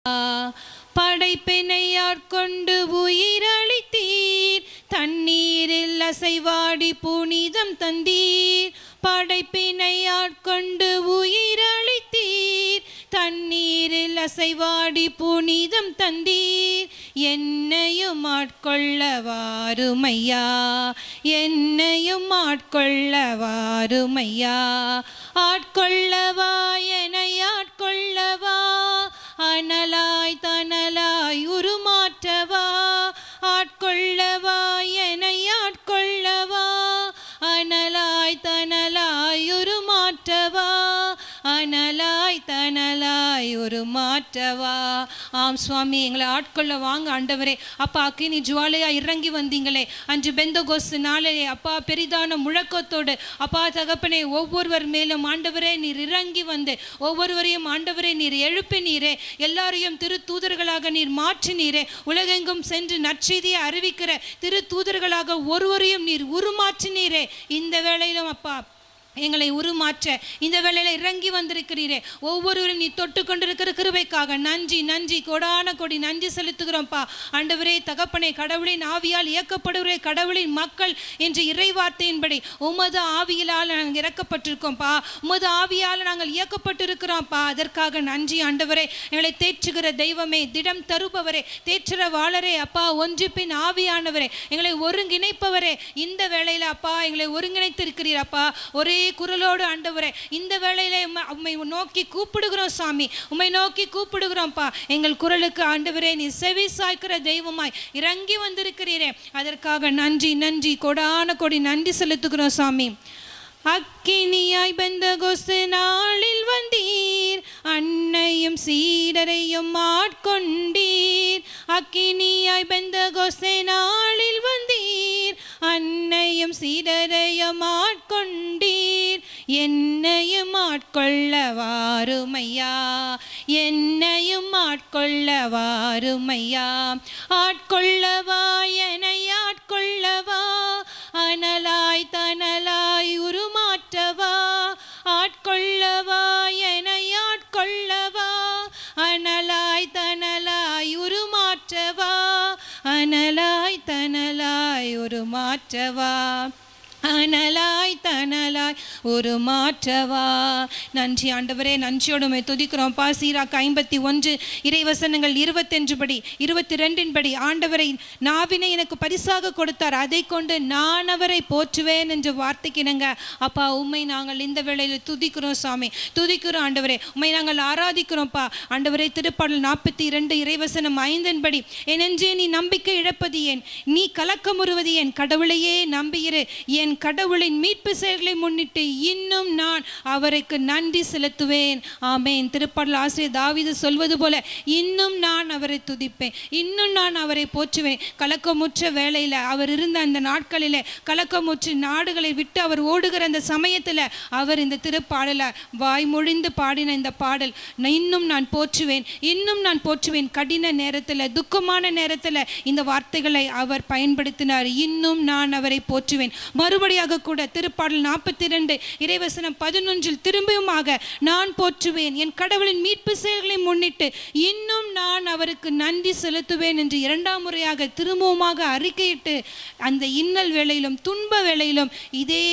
படைப்பினை ஆட்கொண்டு உயிரளித்தீர், தண்ணீரில் அசைவாடி புனிதம் தந்தீர். படைப்பினை ஆட்கொண்டு உயிரளித்தீர், தண்ணீரில் அசைவாடி புனிதம் தந்தீர். என்னையும் ஆட்கொள்ள வாருமையா, என்னையும் ஆட்கொள்ள வாருமையா. ஆட்கொள்ளவா என்னை ஆட்கொள்ளவா, அனலாய் தனலாய் உருமாற்றவா. ஆட்கொள்ளவா என்னை ஆட்கொள்ளவா, அனலாய் தனலாய் உருமாற்றவா. அனலாய் தனலாய் உருமாற்றவா. ஆம் சுவாமி, எங்களை ஆட்கொள்ள வாங்க ஆண்டவரே. அப்பா, அக்கினி ஜுவாலையா இறங்கி வந்தீங்களே அன்று பெந்தகோஸ்து நாளிலே அப்பா, பெரிதான முழக்கத்தோடு அப்பா தகப்பனே ஒவ்வொருவர் மேலும் ஆண்டவரே நீர் இறங்கி வந்து ஒவ்வொருவரையும் ஆண்டவரே நீர் எழுப்பினீரே. எல்லாரையும் திரு தூதர்களாக நீர் மாற்றினீரே. உலகெங்கும் சென்று நற்செய்தியை அறிவிக்கிற திரு தூதர்களாக ஒருவரையும் நீர் உருமாற்றினீரே. இந்த வேளையிலும் அப்பா எங்களை உருமாற்ற இந்த வேளையில இறங்கி வந்திருக்கிறீரே. ஒவ்வொருவரும் நீ தொட்டு கொண்டிருக்கிற கிருபைக்காக நன்றி நன்றி, கொடான கொடி நன்றி செலுத்துகிறோம்ப்பா. ஆண்டவரே தகப்பனே, கடவுளின் ஆவியால் இயக்கப்படுகிற கடவுளின் மக்கள் என்ற இறைவார்த்தையின்படி உமது ஆவியால் நாங்கள் இறக்கப்பட்டிருக்கோம்ப்பா. உமது ஆவியால் நாங்கள் இயக்கப்பட்டிருக்கிறோம்ப்பா. அதற்காக நன்றி ஆண்டவரே. எங்களை தேற்றுகிற தெய்வமே, திடம் தருபவரே, தேற்றரவாளரே அப்பா, ஒன்றிப்பின் ஆவியானவரே, எங்களை ஒருங்கிணைப்பவரே, இந்த வேளையில அப்பா எங்களை ஒருங்கிணைத்திருக்கிறீர் அப்பா. ஒரே குரலோடு ஆண்டவரே இந்த வேளையிலே உம்மை நோக்கி கூப்பிடுகிறோம் சாமி, உம்மை நோக்கி கூப்பிடுகிறோம்ப்பா. எங்கள் குரலுக்கு ஆண்டவரே நீ செவி சாய்க்கிற தெய்வமாய் இறங்கி வந்திருக்கிறீரே. அதற்காக நன்றி நன்றி, கொடான கொடி நன்றி செலுத்துகிறோம் சாமி. அக்கினியாய் பெந்தகோஸ்து நாளில் வந்தீர், அன்னையும் சீடரையும் ஆட்கொண்டீர். அக்கினியாய் பெந்தகோஸ்து நாளில் வந்தீர், அன்னையும் சீடரையும் ஆட்கொண்டீர். என்னையும் ஆட்கொள்ள வாருமையா, என்னையும் ஆட்கொள்ள வாருமையா. ஆட்கொள்ளவா என்னை ஆட்கொள்ளவா, அனலாய் தனலாய் உருமாற்றவா. ஆட்கொள்ளவா என்னை ஆட்கொள்ளவா, அனலாய் தனலாய் உருமாற்றவா. அனலாய் தனலாய் உருமாற்றவா. அனலாய் தனலாய் ஒரு மாற்றவா. நன்றி ஆண்டவரே, நன்றியோடு துதிக்கிறோம். சீராக் 51 இறைவசனங்கள் 21 படி 22 படி ஆண்டவரை நாவினை எனக்கு பரிசாக கொடுத்தார், அதை கொண்டு நான் அவரை போற்றுவேன் என்ற வார்த்தைக்கு இணங்க அப்பா உம்மை நாங்கள் இந்த வேளையில் துதிக்கிறோம் சாமி, துதிக்கிறோம் ஆண்டவரே. உம்மை நாங்கள் ஆராதிக்கிறோம்ப்பா ஆண்டவரே. திருப்பாடல் 42 இறைவசனம் 5 படி, என்னென்றே நீ நம்பிக்கை இழப்பது ஏன், நீ கலக்கமுறுவது ஏன், கடவுளையே நம்பியிரு, என் கடவுளின் மீட்பு செயல்களை முன்னிட்டு இன்னும் நான் அவருக்கு நன்றி செலுத்துவேன். ஆமேன். திருப்பாடல் ஆசிரியர் தாவீது சொல்வது போல, இன்னும் நான் அவரை துதிப்பேன், இன்னும் நான் அவரை போற்றுவேன். கலக்கமுற்ற வேளையில் அவர் இருந்த அந்த நாட்களில், கலக்கமுற்ற நாடுகளை விட்டு அவர் ஓடுகிற அந்த சமயத்தில் அவர் இந்த திருப்பாடலை வாய்மொழிந்து பாடின இந்த பாடல், இன்னும் நான் போற்றுவேன், இன்னும் நான் போற்றுவேன். கடின நேரத்தில், துக்கமான நேரத்தில் இந்த வார்த்தைகளை அவர் பயன்படுத்தினார். இன்னும் நான் அவரை போற்றுவேன். மறுபடியாக கூட திருப்பாடல் 42 இறைவசனம் 11 திரும்பியுமாக நான் போற்றுவேன், என் கடவுளின் மீட்பு செயல்களை முன்னிட்டு இன்னும் நான் அவருக்கு நன்றி செலுத்துவேன் என்று 2ஆம் முறையாக திரும்பவுமாக அறிக்கையிட்டு அந்த இன்னல் வேளையிலும் துன்ப வேளையிலும் இதே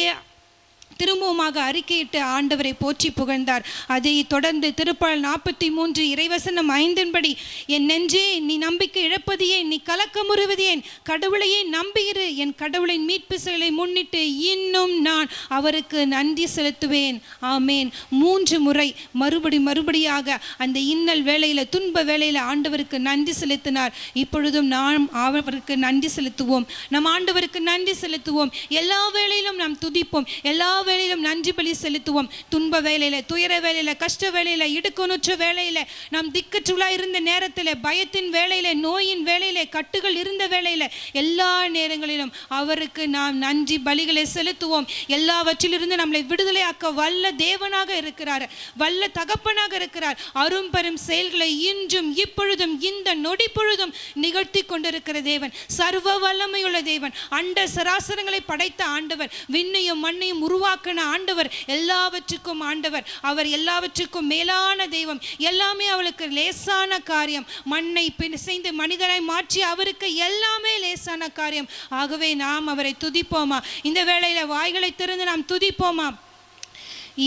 திரும்பவுமாக அறிக்கையிட்டு ஆண்டவரை போற்றி புகழ்ந்தார். அதை தொடர்ந்து திருப்பாடல் 43 இறைவசனம் 5 படி, என் நெஞ்சே நீ நம்பிக்கை இழப்பதையே, நீ கலக்கமுறுவதே, கடவுளையே நம்பியிரு, என் கடவுளின் மீட்பு செயலை முன்னிட்டு இன்னும் நான் அவருக்கு நன்றி செலுத்துவேன். ஆமேன். 3 முறை மறுபடியாக அந்த இன்னல் வேளையில, துன்ப வேளையில ஆண்டவருக்கு நன்றி செலுத்தினார். இப்பொழுதும் நாம் அவருக்கு நன்றி செலுத்துவோம், நம் ஆண்டவருக்கு நன்றி செலுத்துவோம். எல்லா வேளையிலும் நாம் துதிப்போம், எல்லா வேளையிலும் நன்றி பலி செலுத்துவோம். துன்ப வேளையில, துயர வேளையில, கஷ்ட வேளையில, இடுக்கணுற்ற வேளையில, நாம் திக்கற்றுலா இருந்த நேரத்தில், பயத்தின் வேளையில, நோயின் வேளையில, கட்டுகள் இருந்த வேளையில, எல்லா நேரங்களிலும் அவருக்கு நாம் நன்றி பலிகளை செலுத்துவோம். எல்லாவற்றிலிருந்து நம்மளை விடுதலையாக்க வல்ல தேவனாக இருக்கிறார், வல்ல தகப்பனாக இருக்கிறார். அரும்பெரும் செயல்களை இன்றும் இப்பொழுதும் இந்த நொடி பொழுதும் நிகழ்த்தி கொண்டிருக்கிற தேவன், சர்வ வல்லமையுள்ள தேவன், அண்ட சராசரங்களை படைத்த ஆண்டவர், விண்ணையும் மண்ணையும் உருவாக்க உருவாக்கின ஆண்டவர் எல்லாவற்றுக்கும் ஆண்டவர். அவர் எல்லாவற்றுக்கும் மேலான தெய்வம். எல்லாமே அவளுக்கு லேசான காரியம். மண்ணை பிசைந்து மனிதராய் மாற்றி அவருக்கு எல்லாமே லேசான காரியம். ஆகவே நாம் அவரை துதிப்போமா? இந்த வேளையில வாய்களை திறந்து நாம் துதிப்போமா?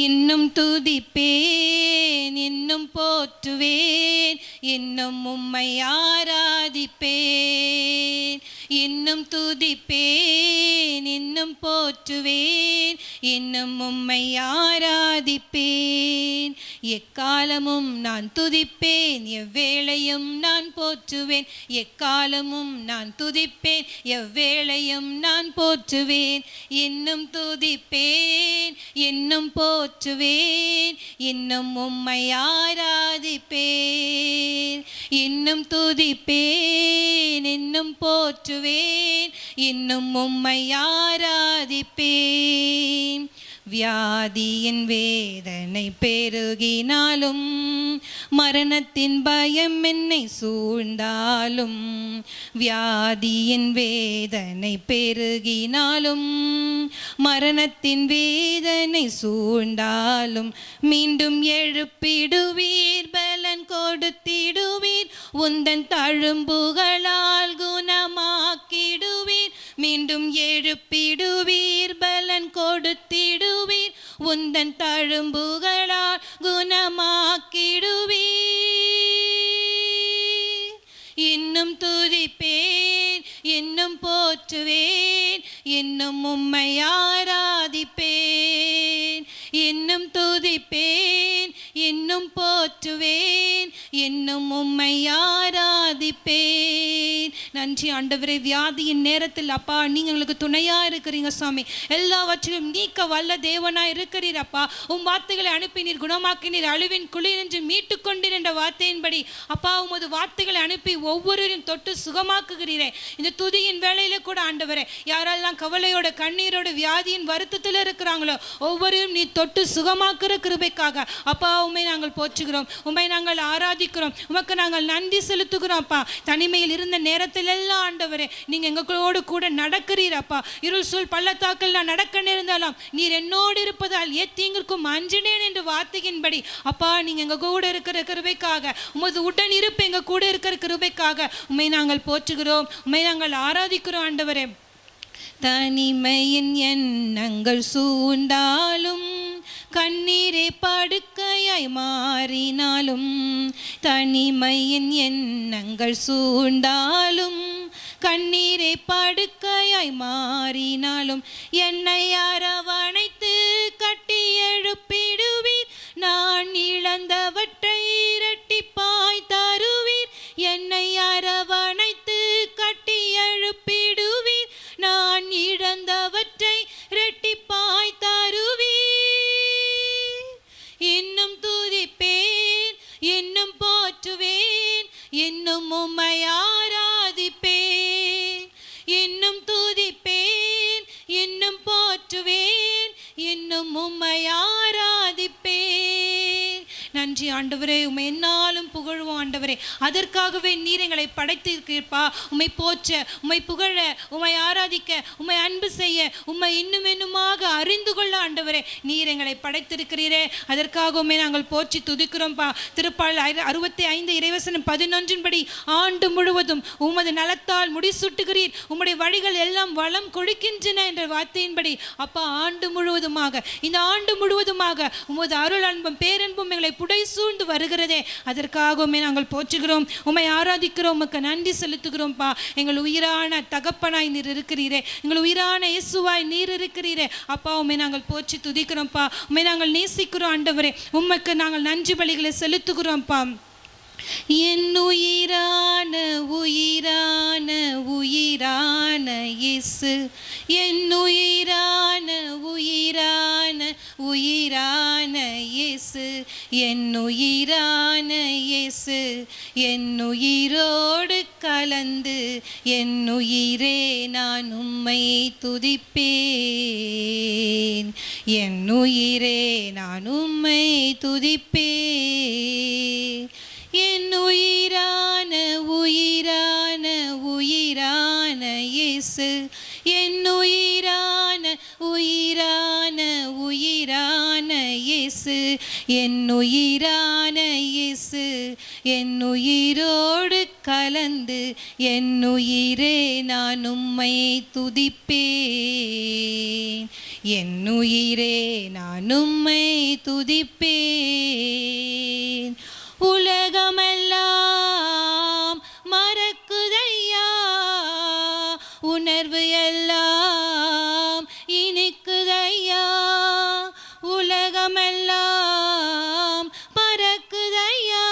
இன்னும் துதிப்பேன், இன்னும் போற்றுவேன், இன்னும் உம்மை ஆராதிப்பேன். இன்னும் துதிப்பேன், இன்னும் போற்றுவேன், இன்னும் உம்மை ஆராதிப்பேன். எக்காலமும் நான் துதிப்பேன், எவ்வேளையும் நான் போற்றுவேன். எக்காலமும் நான் துதிப்பேன், எவ்வேளையும் நான் போற்றுவேன். இன்னும் துதிப்பேன், இன்னும் போற்றுவேன், இன்னும் உம்மை ஆராதிப்பேன். இன்னும் துதிப்பேன், இன்னும் போற்றுவேன், இன்னும் உம்மை ஆராதிப்பேன். வியாதியின் வேதனை பெருகினாலும், மரணத்தின் பயம் என்னை சூழ்ந்தாலும், வியாதியின் வேதனை பெருகினாலும், மரணத்தின் வேதனை சூழ்ந்தாலும், மீண்டும் எழுப்பிடுவீர், பலன் கொடுத்திடுவீர், உந்தன் தழும்புகளால் குணமாக்கிடுவீர். மீண்டும் எழுப்பிடுவீர், பலன் கொடுத்திடுவீர், உந்தன் தழும்புகளால் குணமாக்கிடுவீர். இன்னும் துதிப்பேன், இன்னும் போற்றுவேன், இன்னும் உம்மை ஆராதிப்பேன். இன்னும் துதிப்பேன், இன்னும் போற்றுவேன், இன்னும் உம்மை ஆராதிப்பேன். நன்றி ஆண்டவரே. வியாதியின் நேரத்தில் அப்பா நீங்க எங்களுக்கு துணையா இருக்கிறீங்க சுவாமி. எல்லாவற்றையும் நீக்க வல்ல தேவனா இருக்கிறீர் அப்பா. உம் வார்த்தைகளை அனுப்பினீர், குணமாக்கினீர், அழிவின் குழி நின்று மீட்டு கொண்டீர் என்ற வார்த்தையின்படி அப்பா உமது வார்த்தைகளை அனுப்பி ஒவ்வொருவரையும் தொட்டு சுகமாக்குகிறீரே. இந்த துதியின் வேளையில கூட ஆண்டவரே, யாரெல்லாம் கவலையோட கண்ணீரோட வியாதியின் வருத்தத்தில் இருக்கிறாங்களோ ஒவ்வொருவரும் நீ தொட்டு சுகமாக்குற கிருபைக்காக அப்பா உம்மை நாங்கள் போற்றுகிறோம், உம்மை நாங்கள் ஆராதிக்கிறோம், உமக்கு நாங்கள் நன்றி செலுத்துகிறோம் அப்பா. தனிமையில் இருந்த நேரத்தில் எல்லாம் ஆண்டவரே நீங்க எங்களோடு கூட நடக்கிறீர் அப்பா. இருள் சூழ் பள்ளத்தாக்கில் நான் நடக்க நேர்ந்தாலும் நீர் என்னோடு இருப்பதால் எத்தீங்கிற்கும் அஞ்சினேன் என்று வார்த்தையின்படி அப்பா நீங்க எங்க கூட இருக்கிற கிருபைக்காக, உமது உடன் இருப்பு எங்க கூட இருக்கிற கிருபைக்காக உம்மை நாங்கள் போற்றுகிறோம், உம்மை நாங்கள் ஆராதிக்கிறோம் ஆண்டவரே. தனிமையின் எண்ணங்கள் சூழ்ந்தாலும், கண்ணீரை படுக்கையாய் மாறினாலும், தனிமையின் எண்ணங்கள் சூழ்ந்தாலும், கண்ணீரை படுக்கையாய் மாறினாலும், என்னை அரவணைத்து கட்டி எழுப்பிடுவீர், நான் இழந்தவற்றை இரட்டிப்பாய் தருவீர். என்னை அரவணைத்து கட்டி எழுப்பிடுவீர், நான் இழந்தவற்றை இரட்டிப்பாய் தருவீர். இன்னும் துதிப்பேன், இன்னும் போற்றுவேன், இன்னும் உம்மை ஆராதிப்பேன். இன்னும் துதிப்பேன், இன்னும் போற்றுவேன், இன்னும் உம்மை ஆராதிப்பேன். நன்றி ஆண்டவரே. உம்மை என்னாலும் புகழுவோம் ஆண்டவரே. அதற்காகவே நீர் எங்களை படைத்திருக்கிறப்பா. உம்மை போற்ற, உம்மை புகழ, உம்மை ஆராதிக்க, உம்மை அன்பு செய்ய, உம்மை இன்னும் இன்னுமாக அறிந்து கொள்ள ஆண்டவரே நீர் எங்களை படைத்திருக்கிறீரே. அதற்காக உம்மை நாங்கள் போற்றி துதிக்கிறோம்ப்பா. திருப்பாடல் 65 இறைவசனம் 11 ஆண்டு முழுவதும் உமது நலத்தால் முடிசூட்டுகிறீர், உம்முடைய வழிகள் எல்லாம் வளம் கொடுக்கின்றன என்ற வார்த்தையின்படி அப்பா ஆண்டு முழுவதுமாக, இந்த ஆண்டு முழுவதுமாக உமது அருள் அன்பும் பேரன்பும் எங்களை புடை சூழ்ந்து வருகிறதே. அதற்காகவுமே நாங்கள் போற்றுகிறோம், உம்மை ஆராதிக்கிறோம், உமக்கு நன்றி செலுத்துகிறோம்ப்பா. எங்கள் உயிரான தகப்பனாய் நீர் இருக்கிறீரே, எங்கள் உயிரான இயேசுவாய் நீர் இருக்கிறீரே அப்பா. உம்மை நாங்கள் போற்றி துதிக்கிறோம்ப்பா, உம்மை நாங்கள் நேசிக்கிறோம் ஆண்டவரே. உமக்கு நாங்கள் நன்றி பலிகளை செலுத்துகிறோம்ப்பா. என் உயிரான உயிரான உயிரான இயேசு, என் உயிரான உயிரான உயிரான இயேசு, என் உயிரான இயேசு, என் உயிரோடு கலந்து என் உயிரே நான் உம்மை துதிப்பேன். என் உயிரே நான் உம்மை துதிப்பேன். என் உயிரான உயிரான உயிரான இயேசு, என் உயிரான உயிரான இயேசு, என் உயிரான இயேசு, என் உயிரோடு கலந்து என் உயிரே நான் உம்மை துதிப்பேன். என் உயிரே நான் உம்மை துதிப்பேன். உலகமெல்லாம் மறக்குதையா, உணர்வு எல்லாம் இனிக்குதையா. உலகமெல்லாம் பறக்குதையா,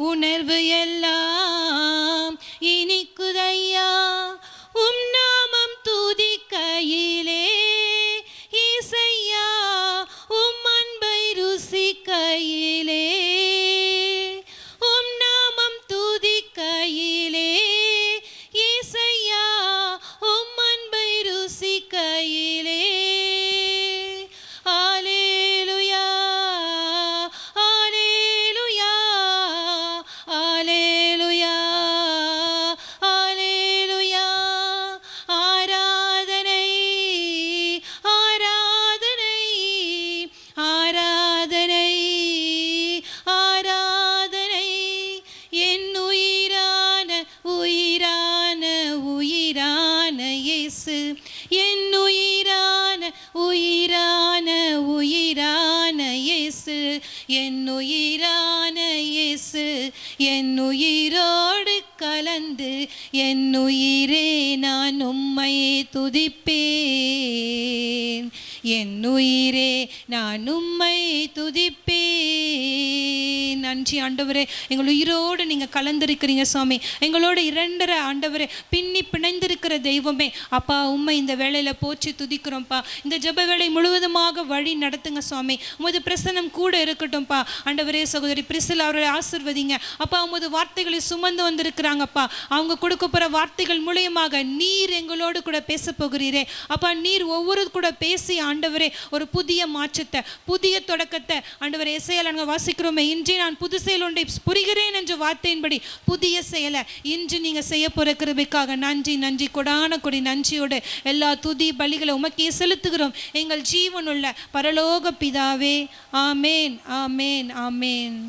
உணர்வு எல்லாம் இனிக்குதையா. உம் நாமம் துதிக்கையிலே இசையா, உம் அன்பை ருசிக்கையிலே, உம் நாமம் துதிக்கையிலே இசையா, உம் அன்பை ருசிக்கையிலே. அல்லேலூயா, அல்லேலூயா, அல்லேலூயா, அல்லேலூயா. ஆராதனை, ஆராதனை, ஆராதனை, ஆராதனை. என் உயிரான உயிரான உயிரான இயேசு, என் உயிரான உயிரான உயிரான இயேசு, என் உயிரான இயேசு, என் உயிரோடு கலந்து என் உயிரே நான் உம்மை துதிப்பேன். என் உயிரே நான் உம்மை துதிப்பேன். நன்றி ஆண்டவரே, எங்கள் உயிரோடு நீங்கள் கலந்திருக்கிறீங்க சுவாமி. எங்களோட இரண்டரை ஆண்டவரே பின்னி பிணைந்திருக்கிற தெய்வமே அப்பா, உம்மை இந்த வேளையில் போற்றி துதிக்கிறோம்ப்பா. இந்த ஜெப வேளை முழுவதுமாக வழி நடத்துங்க சுவாமி. உமது பிரசன்னம் கூட இருக்கட்டும்ப்பா ஆண்டவரே. சகோதரி பிரிசில் அவர்களை ஆசிர்வதிங்க அப்பா. உமது வார்த்தைகளை சுமந்து வந்திருக்கிறாங்கப்பா. அவங்க கொடுக்க போகிற வார்த்தைகள் மூலியமாக நீர் எங்களோடு கூட பேச போகிறீரே அப்பா. நீர் ஒவ்வொரு கூட பேசி ஆண்டவரே ஒரு புதிய மாற்றத்தை, புதிய தொடக்கத்தை ஆண்டவரே எசையால் நாங்கள் வாசிக்கிறோமே, இன்றே நான் புது செயல் ஒன்றை புரிகிறேன் என்ற வார்த்தையின்படி புதிய செயலை இன்று நீங்கள் செய்ய போகிற கிருபைக்காக நன்றி. நன்றி, கொடான கொடி நன்றியோடு எல்லா துதி பலிகளை உமக்கே செலுத்துகிறோம் எங்கள் ஜீவனுள்ள பரலோக பிதாவே. ஆமேன், ஆமேன், ஆமேன்.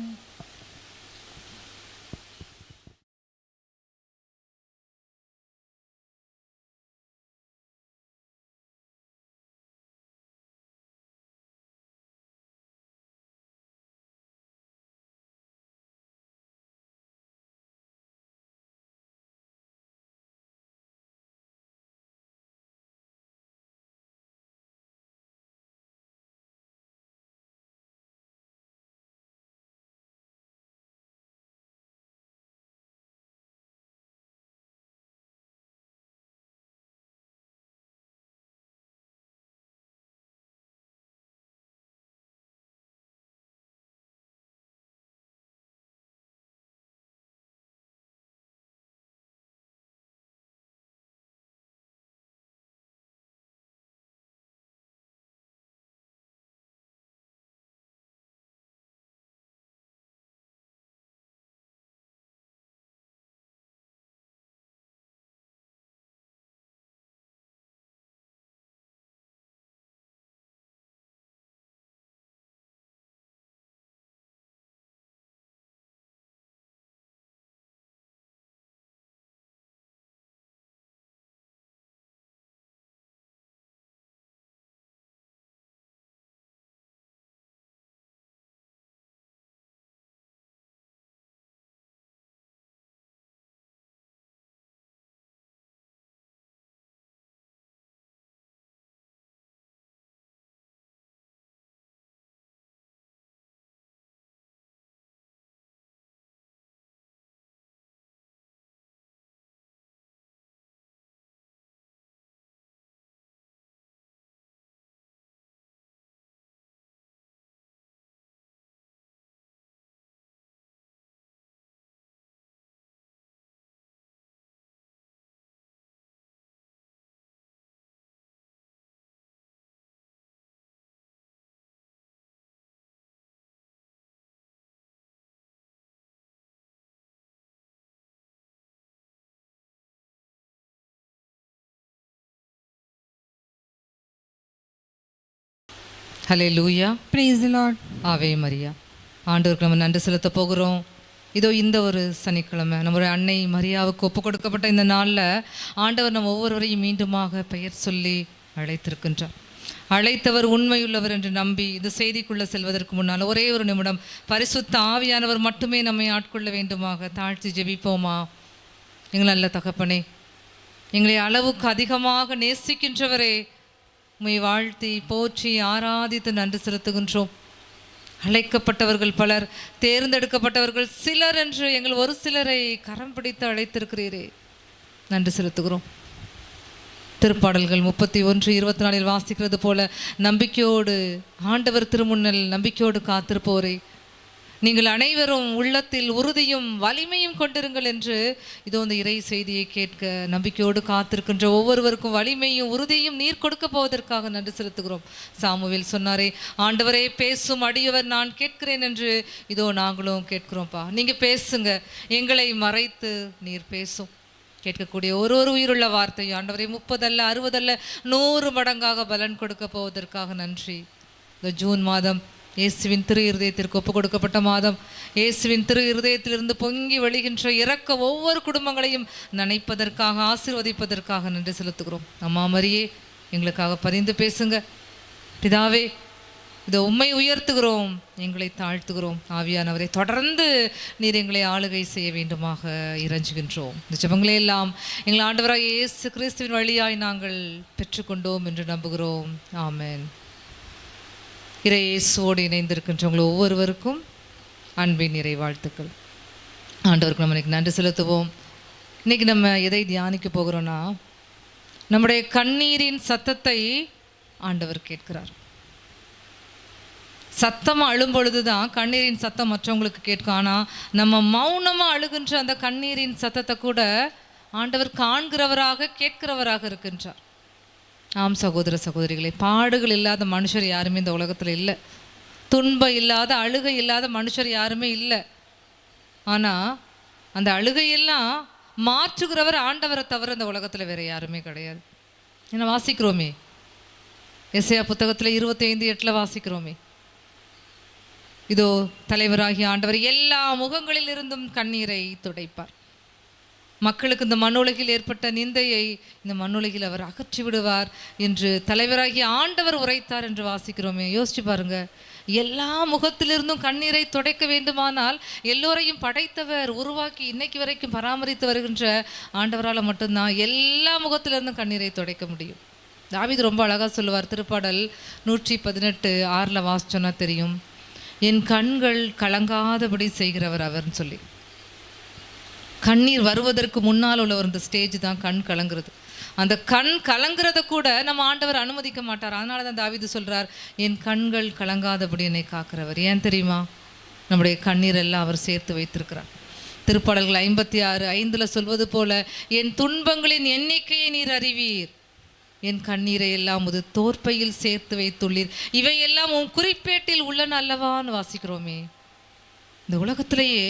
ஹல்லேலூயா. Praise the Lord. ஆவே மரியா. ஆண்டவருக்கு நம்ம நன்றி செலுத்த போகிறோம். இதோ இந்த ஒரு சனிக்கிழமை நம்முடைய அன்னை மரியாவுக்கு ஒப்பு கொடுக்கப்பட்ட இந்த நாளில் ஆண்டவர் நம்ம ஒவ்வொருவரையும் மீண்டுமாக பெயர் சொல்லி அழைத்திருக்கின்றார். அழைத்தவர் உண்மையுள்ளவர் என்று நம்பி இந்த செய்திக்குள்ளே செல்வதற்கு முன்னால் ஒரே ஒரு நிமிடம் பரிசுத்த ஆவியானவர் மட்டுமே நம்மை ஆட்கொள்ள வேண்டுமாக தாழ்த்தி ஜெபிப்போமா. எங்கள் நல்ல தகப்பனே, எங்களை அளவுக்கு அதிகமாக நேசிக்கின்றவரே, உம்மை வாழ்த்தி போற்றி ஆராதித்து நன்றி செலுத்துகின்றோம். அழைக்கப்பட்டவர்கள் பலர், தேர்ந்தெடுக்கப்பட்டவர்கள் சிலர் என்று எங்கள் ஒரு சிலரை கரம் பிடித்து அழைத்திருக்கிறீரே, நன்றி செலுத்துகிறோம். திருப்பாடல்கள் 31:24 வாசிக்கிறது போல நம்பிக்கையோடு ஆண்டவர் திருமுன்னல் நம்பிக்கையோடு காத்திருப்போரே, நீங்கள் அனைவரும் உள்ளத்தில் உறுதியும் வலிமையும் கொண்டிருங்கள் என்று இதோ இந்த இறை செய்தியை கேட்க நம்பிக்கையோடு காத்திருக்கின்ற ஒவ்வொருவருக்கும் வலிமையும் உறுதியும் நீர் கொடுக்க போவதற்காக நன்றி செலுத்துகிறோம். சாமுவேல் சொன்னாரே, ஆண்டவரே பேசும் அடியவர் நான் கேட்கிறேன் என்று இதோ நாங்களும் கேட்கிறோம்ப்பா. நீங்கள் பேசுங்க, எங்களை மறைத்து நீர் பேசும். கேட்கக்கூடிய ஒரு உயிருள்ள வார்த்தையும் ஆண்டவரை 30 அல்ல 60 அல்ல 100 மடங்காக பலன் கொடுக்க போவதற்காக நன்றி. இந்த ஜூன் மாதம் இயேசுவின் திரு இருதயத்திற்கு ஒப்பு கொடுக்கப்பட்ட மாதம். இயேசுவின் திரு இருதயத்திலிருந்து பொங்கி வழிகின்ற இறக்க ஒவ்வொரு குடும்பங்களையும் நினைப்பதற்காக ஆசீர்வதிப்பதற்காக நன்றி செலுத்துகிறோம். அம்மா மரியே, எங்களுக்காக பரிந்து பேசுங்க. பிதாவே, இதை உம்மை உயர்த்துகிறோம், எங்களை தாழ்த்துகிறோம். ஆவியானவரை தொடர்ந்து நீர் எங்களை ஆளுகை செய்ய வேண்டுமாக இறைஞ்சுகின்றோம். இந்த ஜெபங்களை எல்லாம் எங்கள் ஆண்டவராய் இயேசு கிறிஸ்துவின் வழியாய் நாங்கள் பெற்றுக்கொண்டோம் என்று நம்புகிறோம். ஆமென். இறை இயேசுவோடு இணைந்திருக்கின்றவங்க ஒவ்வொருவருக்கும் அன்பின் இறை வாழ்த்துக்கள். ஆண்டவருக்கு நம்ம இன்னைக்கு நன்றி செலுத்துவோம். இன்றைக்கி நம்ம எதை தியானிக்க போகிறோன்னா, நம்முடைய கண்ணீரின் சத்தத்தை ஆண்டவர் கேட்கிறார். சத்தமாக அழும் பொழுது தான் கண்ணீரின் சத்தம் மற்றவங்களுக்கு கேட்கும். ஆனால் நம்ம மௌனமாக அழுகின்ற அந்த கண்ணீரின் சத்தத்தை கூட ஆண்டவர் காண்கிறவராக கேட்கிறவராக இருக்கின்றார். ஆம் சகோதர சகோதரிகளே, பாடுகள் இல்லாத மனுஷர் யாருமே இந்த உலகத்தில் இல்லை. துன்பம் இல்லாத அழுகை இல்லாத மனுஷர் யாருமே இல்லை. ஆனால் அந்த அழுகையெல்லாம் மாற்றுகிறவர் ஆண்டவரை தவிர இந்த உலகத்தில் வேறு யாருமே கிடையாது. என்ன வாசிக்கிறோமே, எசையா புத்தகத்தில் 25:8 வாசிக்கிறோமே, இதோ தலைவராகிய ஆண்டவர் எல்லா முகங்களில் இருந்தும் கண்ணீரை துடைப்பார். மக்களுக்கு இந்த மண்ணுலகில் ஏற்பட்ட நிந்தையை இந்த மண்ணுலகில் அவர் அகற்றி விடுவார் என்று தலைவராகிய ஆண்டவர் உரைத்தார் என்று வாசிக்கிறோமே. யோசிச்சு பாருங்க, எல்லா முகத்திலிருந்தும் கண்ணீரை துடைக்க வேண்டுமானால் எல்லோரையும் படைத்தவர், உருவாக்கி இன்னைக்கு வரைக்கும் பராமரித்து வருகின்ற ஆண்டவரால் மட்டும்தான் எல்லா முகத்திலிருந்தும் கண்ணீரை துடைக்க முடியும். தாவீது ரொம்ப அழகாக சொல்லுவார். திருப்பாடல் 118:6 வாசிச்சோன்னா தெரியும், என் கண்கள் கலங்காதபடி செய்கிறவர் அவர்னு சொல்லி. கண்ணீர் வருவதற்கு முன்னால் உள்ள ஒரு ஸ்டேஜ் தான் கண் கலங்குறது. அந்த கண் கலங்குறத கூட நம்ம ஆண்டவர் அனுமதிக்க மாட்டார். அதனால தான் தாவீது சொல்கிறார், என் கண்கள் கலங்காதபடி என்னை காக்கிறவர். ஏன் தெரியுமா? நம்முடைய கண்ணீர் எல்லாம் அவர் சேர்த்து வைத்திருக்கிறார். திருப்பாடல்கள் 56:5 சொல்வது போல, என் துன்பங்களின் எண்ணிக்கையை நீர் அறிவீர், என் கண்ணீரை எல்லாம் ஒரு தோற்பையில் சேர்த்து வைத்துள்ளீர், இவையெல்லாம் உன் குறிப்பேட்டில் உள்ளன அல்லவான்னு வாசிக்கிறோமே. இந்த உலகத்திலேயே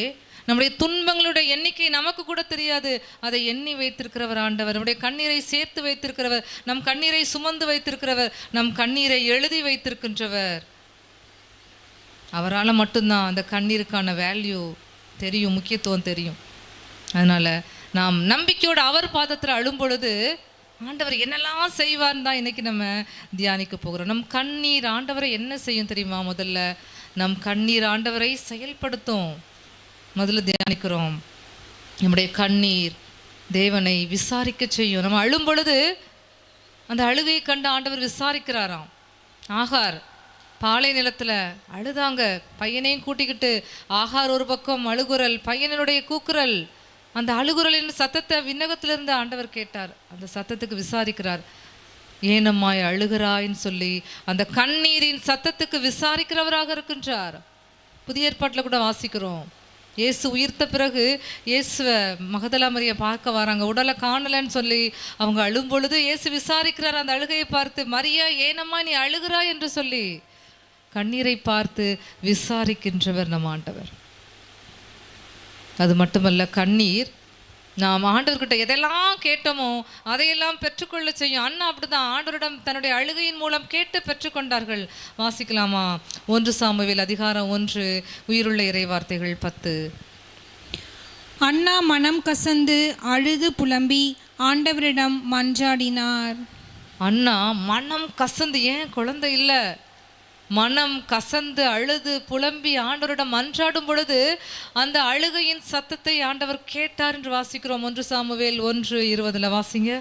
நம்முடைய துன்பங்களுடைய எண்ணிக்கை நமக்கு கூட தெரியாது. அதை எண்ணி வைத்திருக்கிறவர் ஆண்டவர். நம்முடைய கண்ணீரை சேர்த்து வைத்திருக்கிறவர், நம் கண்ணீரை சுமந்து வைத்திருக்கிறவர், நம் கண்ணீரை எழுதி வைத்திருக்கின்றவர். அவரால் மட்டும்தான் அந்த கண்ணீருக்கான வேல்யூ தெரியும், முக்கியத்துவம் தெரியும். அதனால் நாம் நம்பிக்கையோடு அவர் பாதத்தில் அழும் பொழுது ஆண்டவர் என்னெல்லாம் செய்வார்னு தான் இன்றைக்கி நம்ம தியானிக்க போகிறோம். நம் கண்ணீர் ஆண்டவரை என்ன செய்யும் தெரியுமா? முதல்ல நம் கண்ணீர் ஆண்டவரை செயல்படுத்தும். முதல்ல தியானிக்கிறோம், நம்முடைய கண்ணீர் தேவனை விசாரிக்க செய்யும். நம்ம அழும் பொழுது அந்த அழுகையை கண்டு ஆண்டவர் விசாரிக்கிறாராம். ஆகார் பாலை நிலத்தில் அழுதாங்க, பையனையும் கூட்டிக்கிட்டு. ஆகார் ஒரு பக்கம் அழுகுரல், பையனுடைய கூக்குரல். அந்த அழுகுரலின் சத்தத்தை விண்ணகத்திலிருந்து ஆண்டவர் கேட்டார். அந்த சத்தத்துக்கு விசாரிக்கிறார். ஏனம்மாய் அழுகிறாயின்னு சொல்லி அந்த கண்ணீரின் சத்தத்துக்கு விசாரிக்கிறவராக இருக்கின்றார். புதிய ஏற்பாட்டில் கூட வாசிக்கிறோம், இயேசு உயிர்த்த பிறகு இயேசுவை மகதலா மரியா பார்க்க வராங்க. உடலை காணலைன்னு சொல்லி அவங்க அழும் பொழுது இயேசு விசாரிக்கிறார். அந்த அழுகையை பார்த்து, மரியா ஏனம்மா நீ அழுகிறாய் என்று சொல்லி கண்ணீரை பார்த்து விசாரிக்கின்றவர் நம் ஆண்டவர். அது மட்டுமல்ல, கண்ணீர் நாம் ஆண்டவர்கிட்ட எதெல்லாம் கேட்டோமோ அதையெல்லாம் பெற்றுக்கொள்ள செய்யும். அண்ணா அப்படிதான் ஆண்டவரிடம் தன்னுடைய அழுகையின் மூலம் கேட்டு பெற்றுக்கொண்டார்கள். வாசிக்கலாமா? 1 சாமுவேல் அதிகாரம் 1 உயிருள்ள இறைவார்த்தைகள் 10. அண்ணா மனம் கசந்து அழுது புலம்பி ஆண்டவரிடம் மன்றாடினார். அண்ணா மனம் கசந்து, ஏன் குழந்தை இல்லை, மனம் கசந்து அழுது புலம்பி ஆண்டவரிடம் மன்றாடும் பொழுது அந்த அழுகையின் சத்தத்தை ஆண்டவர் கேட்டார் என்று வாசிக்கிறோம். 1 சாமுவேல் 1:20 வாசிங்க.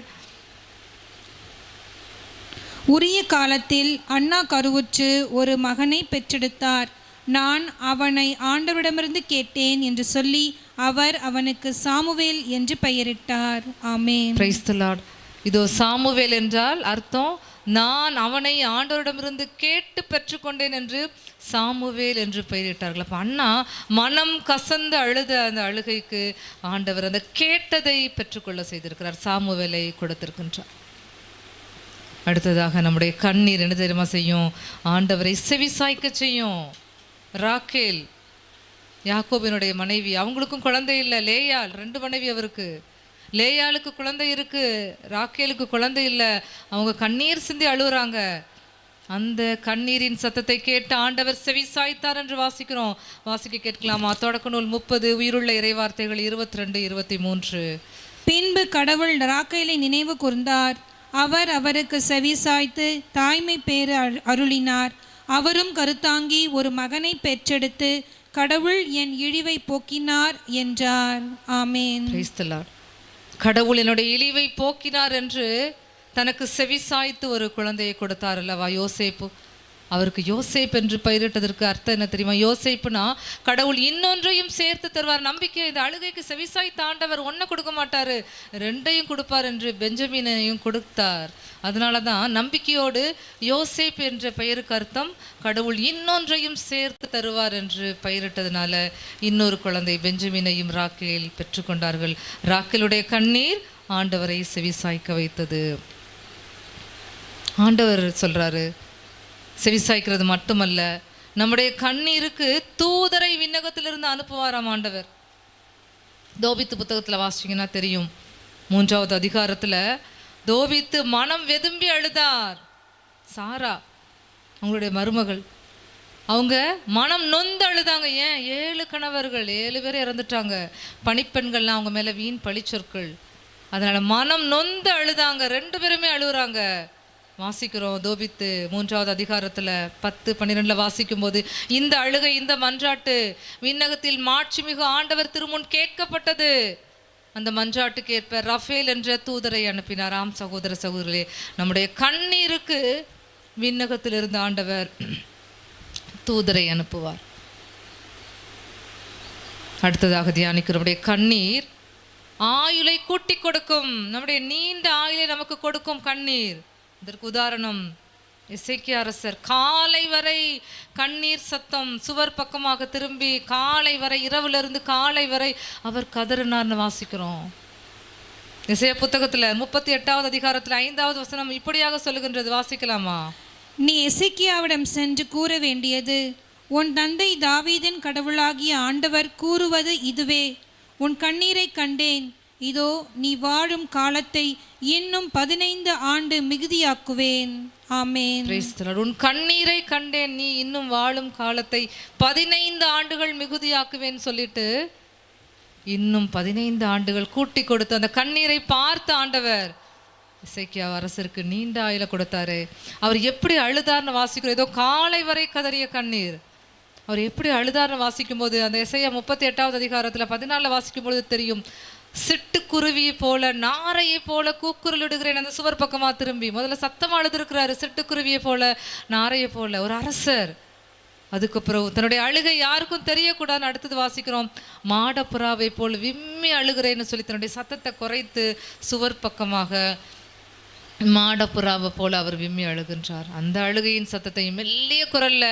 உரிய காலத்தில் அண்ணா கருவுற்று ஒரு மகனை பெற்றெடுத்தார். நான் அவனை ஆண்டவரிடமிருந்து கேட்டேன் என்று சொல்லி அவர் அவனுக்கு சாமுவேல் என்று பெயரிட்டார். ஆமென். Praise the Lord. இதோ சாமுவேல் என்றால் அர்த்தம் நான் அவனை ஆண்டவரிடமிருந்து கேட்டு பெற்றுக்கொண்டேன் என்று சாமுவேல் என்று பெயரிட்டார்கள். அப்போ அண்ணா மனம் கசந்து அழுத அந்த அழுகைக்கு ஆண்டவர் அந்த கேட்டதை பெற்றுக்கொள்ள செய்திருக்கிறார், சாமுவேலை கொடுத்திருக்கின்றார். அடுத்ததாக நம்முடைய கண்ணீர் என்ன தெரியுமா செய்யும்? ஆண்டவரை செவிசாய்க்க செய்யும். ராக்கேல் யாக்கோபினுடைய மனைவி, அவங்களுக்கும் குழந்தை இல்லை. லேயாள் 2 மனைவி அவருக்கு. லேயாளுக்கு குழந்தை இருக்கு, ராக்கேலுக்கு குழந்தை இல்லை. அவங்க கண்ணீர் சிந்தி அழுகுறாங்க. அந்த கண்ணீரின் சத்தத்தை கேட்டு ஆண்டவர் செவி சாய்த்தார் என்று வாசிக்கிறோம். வாசிக்க கேட்கலாமா? தொடக்க நூல் 30 உயிருள்ள இறைவார்த்தைகள் 22-23. பின்பு கடவுள் ராக்கேலை நினைவு கூர்ந்தார். அவர் அவருக்கு செவி சாய்த்து தாய்மை பேறு அருளினார். அவரும் கருத்தாங்கி ஒரு மகனை பெற்றெடுத்து கடவுள் என் இழிவை போக்கினார் என்றார். ஆமென். Praise the Lord. கடவுள் என்னுடைய இழிவை போக்கினார் என்று தனக்கு செவி சாய்த்து ஒரு குழந்தையை கொடுத்தார் அல்லவா யோசேப்பு. அவருக்கு யோசேப் என்று பெயரிட்டதற்கு அர்த்தம் என்ன தெரியுமா? யோசேப்புனா கடவுள் இன்னொன்றையும் சேர்த்து தருவார். நம்பிக்கை. இந்த அழுகைக்கு செவிசாய்த்த ஆண்டவர் ஒன்றை கொடுக்க மாட்டார், 2ஐயும் கொடுப்பார் என்று பெஞ்சமினையும் கொடுத்தார். அதனால தான் நம்பிக்கையோடு யோசேப் என்ற பெயருக்கு அர்த்தம் கடவுள் இன்னொன்றையும் சேர்த்து தருவார் என்று பெயரிட்டதுனால இன்னொரு குழந்தை பெஞ்சமினையும் ராக்கேல் பெற்றுக்கொண்டார்கள். ராக்கேலுடைய கண்ணீர் ஆண்டவரை செவிசாய்க்க வைத்தது. ஆண்டவர் சொல்றாரு, செவிசாய்க்கிறது மட்டுமல்ல, நம்முடைய கண்ணீருக்கு தூதரை விண்ணகத்திலிருந்து அனுப்புவாராம் ஆண்டவர். தோபித்து புத்தகத்தில் வாசிச்சிங்கன்னா தெரியும். 3வது அதிகாரத்தில் தோபித்து மனம் வெதும்பி அழுதார். சாரா அவங்களுடைய மருமகள், அவங்க மனம் நொந்து அழுதாங்க. ஏன்? 7 கணவர்கள், 7 பேர் இறந்துட்டாங்க. பணிப்பெண்கள்லாம் அவங்க மேலே வீண் பழிச்சொற்கள். அதனால் மனம் நொந்து அழுதாங்க. 2 பேருமே அழுகுறாங்க. வாசிக்கிறோம் தோபித்து 3வது அதிகாரத்தில் 10-12 வாசிக்கும் போது, இந்த அழுகை, இந்த மன்றாட்டு விண்ணகத்தில் மாட்சிமிகு ஆண்டவர் திருமுன் கேட்கப்பட்டது. அந்த மன்றாட்டுக்கு ஏற்ப ரஃபேல் என்ற தூதரை அனுப்பினார். ஆம் சகோதர சகோதரர்களே, நம்முடைய கண்ணீருக்கு விண்ணகத்திலிருந்து ஆண்டவர் தூதரை அனுப்புவார். அடுத்ததாக தியானிக்கிற நம்முடைய கண்ணீர் ஆயுளை கூட்டி கொடுக்கும். நம்முடைய நீண்ட ஆயுளை நமக்கு கொடுக்கும் கண்ணீர். இதற்கு உதாரணம் எசேக்கியா அரசர். காலை வரை கண்ணீர் சத்தம், சுவர் பக்கமாக திரும்பி காலை வரை, இரவுலேருந்து காலை வரை அவர் கதறினார்னு வாசிக்கிறோம். எசேயா புத்தகத்தில் 38வது அதிகாரத்தில் 5வது வசனம் இப்படியாக சொல்லுகின்றது. வாசிக்கலாமா? நீ எசேக்கியாவிடம் சென்று கூற வேண்டியது, உன் தந்தை தாவீதின் கடவுளாகிய ஆண்டவர் கூறுவது இதுவே, உன் கண்ணீரை கண்டேன், இதோ நீ வாழும் காலத்தை இன்னும் 15 ஆண்டு மிகுதியாக்குவேன். ஆமென். உன் கண்ணீரை கண்டேன், நீ இன்னும் வாழும் காலத்தை 15 ஆண்டுகள் மிகுதியாக்குவேன் சொல்லிட்டு இன்னும் 15 ஆண்டுகள் கூட்டி கொடுத்து அந்த கண்ணீரை பார்த்த ஆண்டவர் எசேக்கியா அரசருக்கு நீண்ட ஆயுள கொடுத்தாரு. அவர் எப்படி அழுதார்னு வாசிக்கிறோம். ஏதோ காலை வரை கதறிய கண்ணீர். அவர் எப்படி அழுதார்னு வாசிக்கும் போது அந்த எசேயா 38வது அதிகாரத்தில் 14 வாசிக்கும் பொழுது தெரியும். சிட்டுக்குருவியை போல, நாரையை போல கூக்குரலிடுகிறேன். அந்த சுவர் பக்கமாக திரும்பி முதல்ல சத்தம் அழுதுருக்கிறாரு. சிட்டுக்குருவியை போல, நாரையை போல ஒரு அரசர். அதுக்கப்புறம் தன்னுடைய அழுகை யாருக்கும் தெரியக்கூடாதுன்னு அடுத்தது வாசிக்கிறோம். மாடப்புறாவை போல் விம்மி அழுகிறேன்னு சொல்லி தன்னுடைய சத்தத்தை குறைத்து சுவர் பக்கமாக மாடப்புறாவை போல அவர் விம்மி அழுகின்றார். அந்த அழுகையின் சத்தத்தையும் மெல்லிய குரல்ல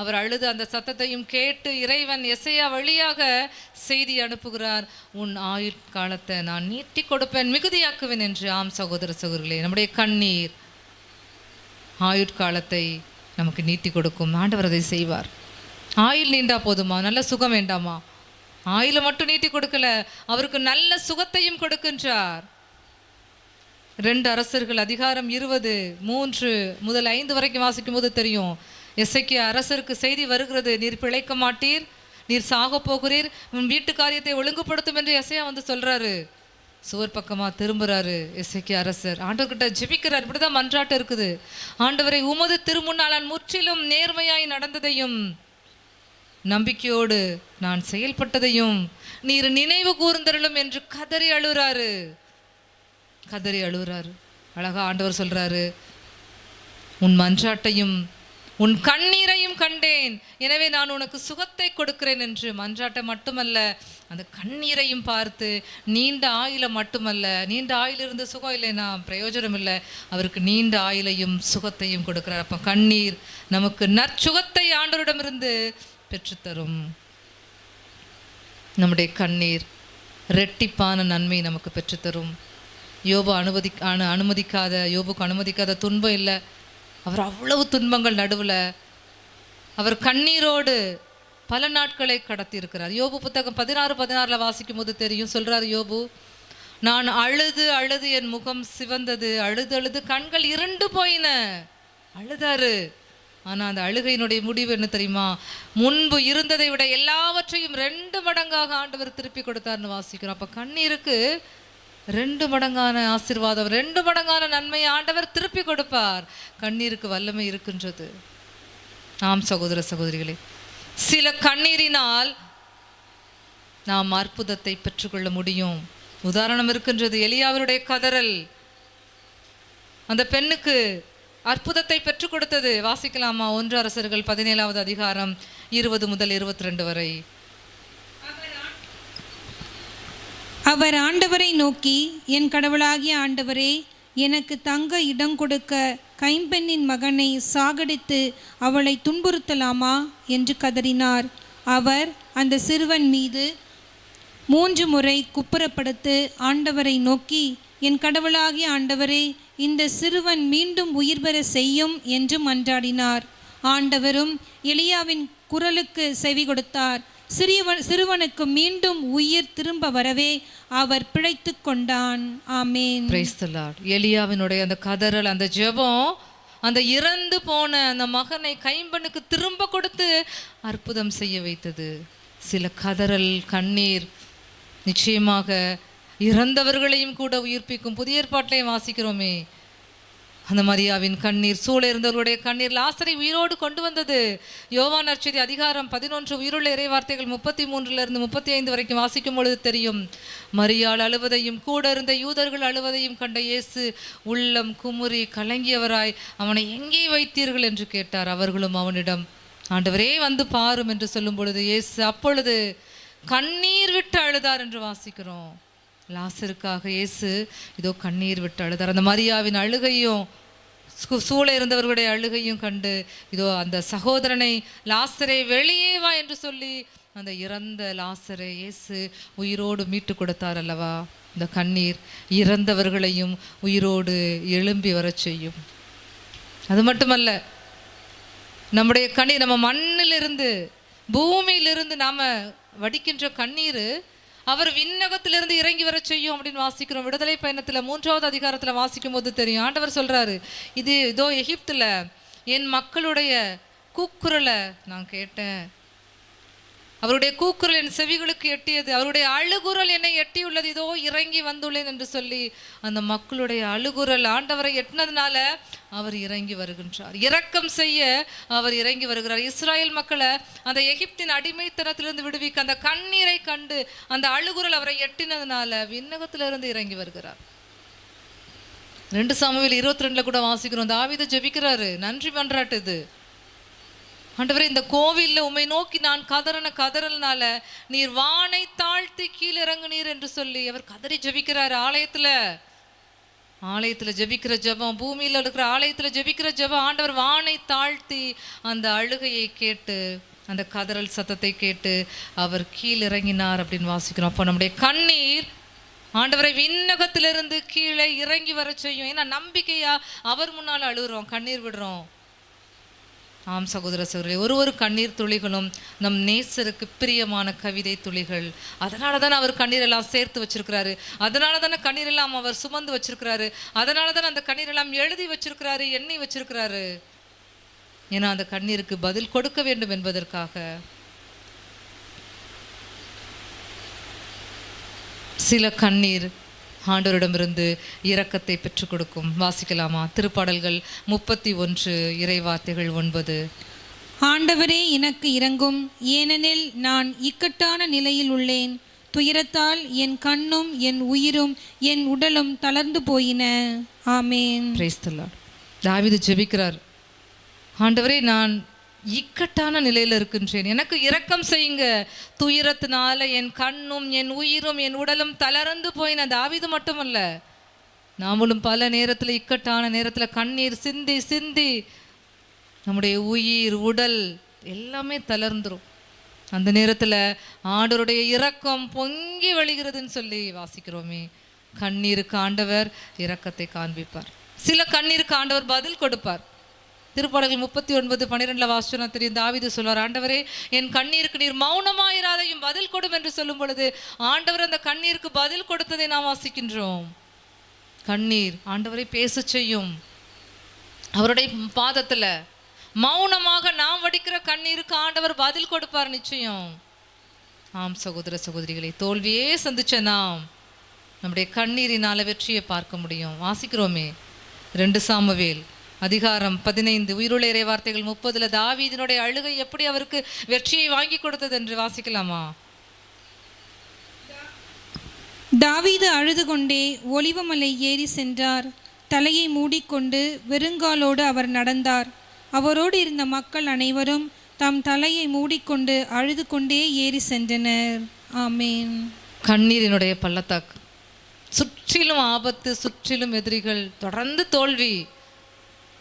அவர் அழுது அந்த சத்தத்தையும் கேட்டு இறைவன் எசேயா வழியாக செய்தி அனுப்புகிறார். உன் ஆயுட்காலத்தை நான் நீட்டி கொடுப்பேன், மிகுதியாக்குவேன் என்று. ஆம் சகோதர சகோதரிகளே, நம்முடைய கண்ணீர் ஆயுட்காலத்தை நமக்கு நீட்டி கொடுக்கும். ஆண்டவர் அதை செய்வார். ஆயுள் நீண்டா போதுமா? நல்ல சுகம் வேண்டாமா? ஆயில மட்டும் நீட்டி கொடுக்கல, அவருக்கு நல்ல சுகத்தையும் கொடுக்கின்றார். 2 அரசர்கள் அதிகாரம் 20:3-5 வரைக்கும் வாசிக்கும் போது தெரியும். எசேக்கியா அரசருக்கு செய்தி வருகிறது, நீர் பிழைக்க மாட்டீர், நீர் சாக போகிறீர், உன் வீட்டு காரியத்தை ஒழுங்குபடுத்தும் என்று எசேயா வந்து சொல்றாரு. சுவர் பக்கமா திரும்புறாரு எசேக்கியா அரசர். ஆண்டவர்கிட்ட ஜெபிக்கிறார். இப்படிதான் மன்றாட்டு இருக்குது. ஆண்டவரை, உமது திருமுன்னால் நான் முற்றிலும் நேர்மையாய் நடந்ததையும் நம்பிக்கையோடு நான் செயல்பட்டதையும் நீர் நினைவு கூர்ந்தருளும் என்று கதறி அழுறாரு. அழகா ஆண்டவர் சொல்றாரு, உன் மன்றாட்டையும் உன் கண்ணீரையும் கண்டேன், எனவே நான் உனக்கு சுகத்தை கொடுக்கிறேன் என்று. மன்றாட்டை மட்டுமல்ல, அந்த கண்ணீரையும் பார்த்து, நீண்ட ஆயுள மட்டுமல்ல, நீண்ட ஆயுள் இருந்து சுகம் இல்லைன்னா பிரயோஜனம் இல்லை, அவருக்கு நீண்ட ஆயுளையும் சுகத்தையும் கொடுக்கிறார். அப்போ கண்ணீர் நமக்கு நற்சுகத்தை ஆண்டவரிடமிருந்து பெற்றுத்தரும். நம்முடைய கண்ணீர் ரெட்டிப்பான நன்மை நமக்கு பெற்றுத்தரும். யோபுக்கு அனுமதிக்காத துன்பம் இல்லை. அவர் அவ்வளவு துன்பங்கள் நடுவில் அவர் கண்ணீரோடு பல நாட்களை கடத்தி இருக்கிறார். யோபு புத்தகம் 16:16 வாசிக்கும் போது தெரியும். சொல்றாரு யோபு, நான் அழுது அழுது என் முகம் சிவந்தது, அழுது அழுது கண்கள் இருண்டு போயின. அழுதாரு. ஆனால் அந்த அழுகையினுடைய முடிவு என்ன தெரியுமா? முன்பு இருந்ததை விட எல்லாவற்றையும் 2 மடங்காக ஆண்டவர் திருப்பி கொடுத்தார்னு வாசிக்கிறோம். அப்போ கண்ணீருக்கு 2 மடங்கான ஆசீர்வாதம், 2 மடங்கான நன்மையை ஆண்டவர் திருப்பி கொடுப்பார். கண்ணீருக்கு வல்லமை இருக்கின்றது. ஆம் சகோதர சகோதரிகளே, சில கண்ணீரினால் நாம் அற்புதத்தை பெற்றுக்கொள்ள முடியும். உதாரணம் இருக்கின்றது. எலியாவினுடைய கதறல் அந்த பெண்ணுக்கு அற்புதத்தை பெற்றுக் கொடுத்தது. வாசிக்கலாமா? 1 அரசர்கள் 17வது அதிகாரம் 20-22 வரை. அவர் ஆண்டவரை நோக்கி, என் கடவுளாகிய ஆண்டவரே, எனக்கு தங்க இடம் கொடுக்க கைம்பெண்ணின் மகனை சாகடித்து அவளை துன்புறுத்தலாமா என்று கதறினார். அவர் அந்த சிறுவன் மீது 3 முறை குப்புறப்படுத்து ஆண்டவரை நோக்கி, என் கடவுளாகிய ஆண்டவரே, இந்த சிறுவன் மீண்டும் உயிர் பெற செய்யும் என்று மன்றாடினார். ஆண்டவரும் எலியாவின் குரலுக்கு செவி கொடுத்தார். சிறுவனுக்கு மீண்டும் உயிர் திரும்ப வரவே அவர் பிழைத்து கொண்டான். ஆமென். Praise the Lord. எலியாவினுடைய அந்த கதறல், அந்த ஜெபம், அந்த இறந்து போன அந்த மகனை கைம்பெண்ணுக்கு திரும்ப கொடுத்து அற்புதம் செய்ய வைத்தது. சில கதறல், கண்ணீர் நிச்சயமாக இறந்தவர்களையும் கூட உயிர்ப்பிக்கும். புதிய ஏற்பாட்டிலையும் வாசிக்கிறோமே, அந்த மரியாவின் கண்ணீர், சூழ இருந்தவர்களுடைய கண்ணீர் லாசரை உயிரோடு கொண்டு வந்தது. யோவான் நற்செய்தி அதிகாரம் 11 உயிருள்ள இறைவார்த்தைகள் 33-35 வரைக்கும் வாசிக்கும் பொழுது தெரியும். மரியாள் அழுவதையும் கூட இருந்த யூதர்கள் அழுவதையும் கண்ட இயேசு உள்ளம் குமுறி கலங்கியவராய், அவனை எங்கே வைத்தீர்கள் என்று கேட்டார். அவர்களும் அவனிடம், ஆண்டவரே வந்து பாரும் என்று சொல்லும் பொழுது இயேசு அப்பொழுது கண்ணீர் விட்டு அழுதார் என்று வாசிக்கிறோம். லாசருக்காக இயேசு இதோ கண்ணீர் விட்டு அழுதார். அந்த மரியாவின் அழுகையும் சூழ இருந்தவர்களுடைய அழுகையும் கண்டு, இதோ அந்த சகோதரனை, லாசரை வெளியே வா என்று சொல்லி அந்த இறந்த லாசரை இயேசு உயிரோடு மீட்டு கொடுத்தார் அல்லவா? இந்த கண்ணீர் இறந்தவர்களையும் உயிரோடு எழும்பி வர செய்யும். அது மட்டுமல்ல, நம்முடைய கண்ணீர், நம்ம மண்ணிலிருந்து பூமியிலிருந்து நாம வடிக்கின்ற கண்ணீர் அவர் விண்ணகத்திலிருந்து இறங்கி வர செய்யும் அப்படின்னு வாசிக்கிறோம். விடுதலை பயணத்தில் 3வது அதிகாரத்தில் வாசிக்கும் போது தெரியும். ஆண்டவர் சொல்றாரு, இதோ எகிப்துல என் மக்களுடைய கூக்குரலை நான் கேட்டேன், அவருடைய கூக்குரல் என் செவிகளுக்கு எட்டியது, அவருடைய அழுகுரல் என்னை எட்டியுள்ளது, இதோ இறங்கி வந்துள்ளேன் என்று சொல்லி அந்த மக்களுடைய அழுகுரல் ஆண்டவரை எட்டினதுனால அவர் இறங்கி வருகின்றார். இரக்கம் செய்ய அவர் இறங்கி வருகிறார். இஸ்ராயேல் மக்களை அந்த எகிப்தின் அடிமைத்தனத்திலிருந்து விடுவிக்க அந்த கண்ணீரை கண்டு அந்த அழுகுரல் அவரை எட்டினதுனால விண்ணகத்திலிருந்து இறங்கி வருகிறார். 2 சாமுவேல் 22 கூட வாசிக்கிறோம். தாவீது ஜெபிக்கிறாரு, நன்றி மன்றாட்டு இது. ஆண்டவரே, இந்த கோவிலில் உம்மை நோக்கி நான் கதறல்னால நீர் வானை தாழ்த்தி கீழே இறங்குனீர் என்று சொல்லி அவர் கதறி ஜெபிக்கிறார். ஆலயத்தில் ஜெபிக்கிற ஜெபம், பூமியில் இருக்கிற ஆலயத்தில் ஜெபிக்கிற ஜெபம், ஆண்டவர் வானை தாழ்த்தி அந்த அழுகையை கேட்டு, அந்த கதறல் சத்தத்தை கேட்டு அவர் கீழே இறங்கினார் அப்படின்னு வாசிக்கிறோம். அப்போ நம்முடைய கண்ணீர் ஆண்டவரை விண்ணகத்திலிருந்து கீழே இறங்கி வர செய்யும். ஏன்னா நம்பிக்கையா அவர் முன்னால் அழுகிறோம், கண்ணீர் விடுறோம். ஆம் சகோதர சகோதரி, ஒரு கண்ணீர் துளிகளும் நம் நேசருக்கு பிரியமான கவிதை துளிகள். அதனால தான் அவர் கண்ணீரெல்லாம் சேர்த்து வச்சிருக்கிறாரு. அதனால தானே கண்ணீரெல்லாம் அவர் சுமந்து வச்சிருக்கிறாரு. அதனால தான் அந்த கண்ணீரெல்லாம் எழுதி வச்சிருக்கிறாரு, எண்ணி வச்சிருக்கிறாரு. ஏன்னா அந்த கண்ணீருக்கு பதில் கொடுக்க வேண்டும் என்பதற்காக. சில கண்ணீர் ஆண்டவரிடமிருந்து இரக்கத்தை பெற்றுக் கொடுக்கும். வாசிக்கலாமா? திருப்பாடல்கள் 31 இறைவார்த்தைகள் 9. ஆண்டவரே எனக்கு இரங்கும், ஏனெனில் நான் இக்கட்டான நிலையில் உள்ளேன். துயரத்தால் என் கண்ணும் என் உயிரும் என் உடலும் தளர்ந்து போயின. ஆமேன். Praise the Lord. தாவீது ஜெபிக்கிறார், ஆண்டவரே நான் இக்கட்டான நிலையில் இருக்கின்றேன், எனக்கு இரக்கம் செய்யுங்க. துயரத்தினால என் கண்ணும் என் உயிரும் என் உடலும் தளர்ந்து போயின. தாவீது மட்டுமல்ல, நாமளும் பல நேரத்தில் இக்கட்டான நேரத்தில் கண்ணீர் சிந்தி சிந்தி நம்முடைய உயிர் உடல் எல்லாமே தளர்ந்துரும். அந்த நேரத்தில் ஆண்டவருடைய இரக்கம் பொங்கி வழிகிறதுன்னு சொல்லி வாசிக்கிறோமே. கண்ணீருக்கு ஆண்டவர் இரக்கத்தை காண்பிப்பார். சில கண்ணீருக்கு ஆண்டவர் பதில் கொடுப்பார். திருப்பாடல்கள் 39:12 வாசிச்சோன்னா தெரியும். தாவீது சொல்வார், ஆண்டவரே என் கண்ணீருக்கு நீர் மௌனமாயிராதையும் பதில் கொடும் என்று சொல்லும் பொழுது ஆண்டவர் அந்த கண்ணீருக்கு பதில் கொடுத்ததை நாம் வாசிக்கின்றோம். கண்ணீர் ஆண்டவரை பேச செய்யும். அவருடைய பாதத்தில் மௌனமாக நாம் வடிக்கிற கண்ணீருக்கு ஆண்டவர் பதில் கொடுப்பார் நிச்சயம். ஆம் சகோதர சகோதரிகளை, தோல்வியே சந்திச்ச நாம் நம்முடைய கண்ணீரினால வெற்றியை பார்க்க முடியும். வாசிக்கிறோமே 2 சாமுவேல் அதிகாரம் 15 உயிருள்ள இறை வார்த்தைகள் 30 தாவீதினுடைய அழுகை எப்படி அவருக்கு வெற்றியை வாங்கி கொடுத்தது என்று வாசிக்கலாமா? தாவீது அழுது கொண்டே ஒலிவமலை ஏறி சென்றார். தலையை மூடிக்கொண்டு வெறுங்காலோடு அவர் நடந்தார். அவரோடு இருந்த மக்கள் அனைவரும் தம் தலையை மூடிக்கொண்டு அழுது கொண்டே ஏறி சென்றனர். ஆமேன். கண்ணீரினுடைய பள்ளத்தாக்கு, சுற்றிலும் ஆபத்து, சுற்றிலும் எதிரிகள், தொடர்ந்து தோல்வி.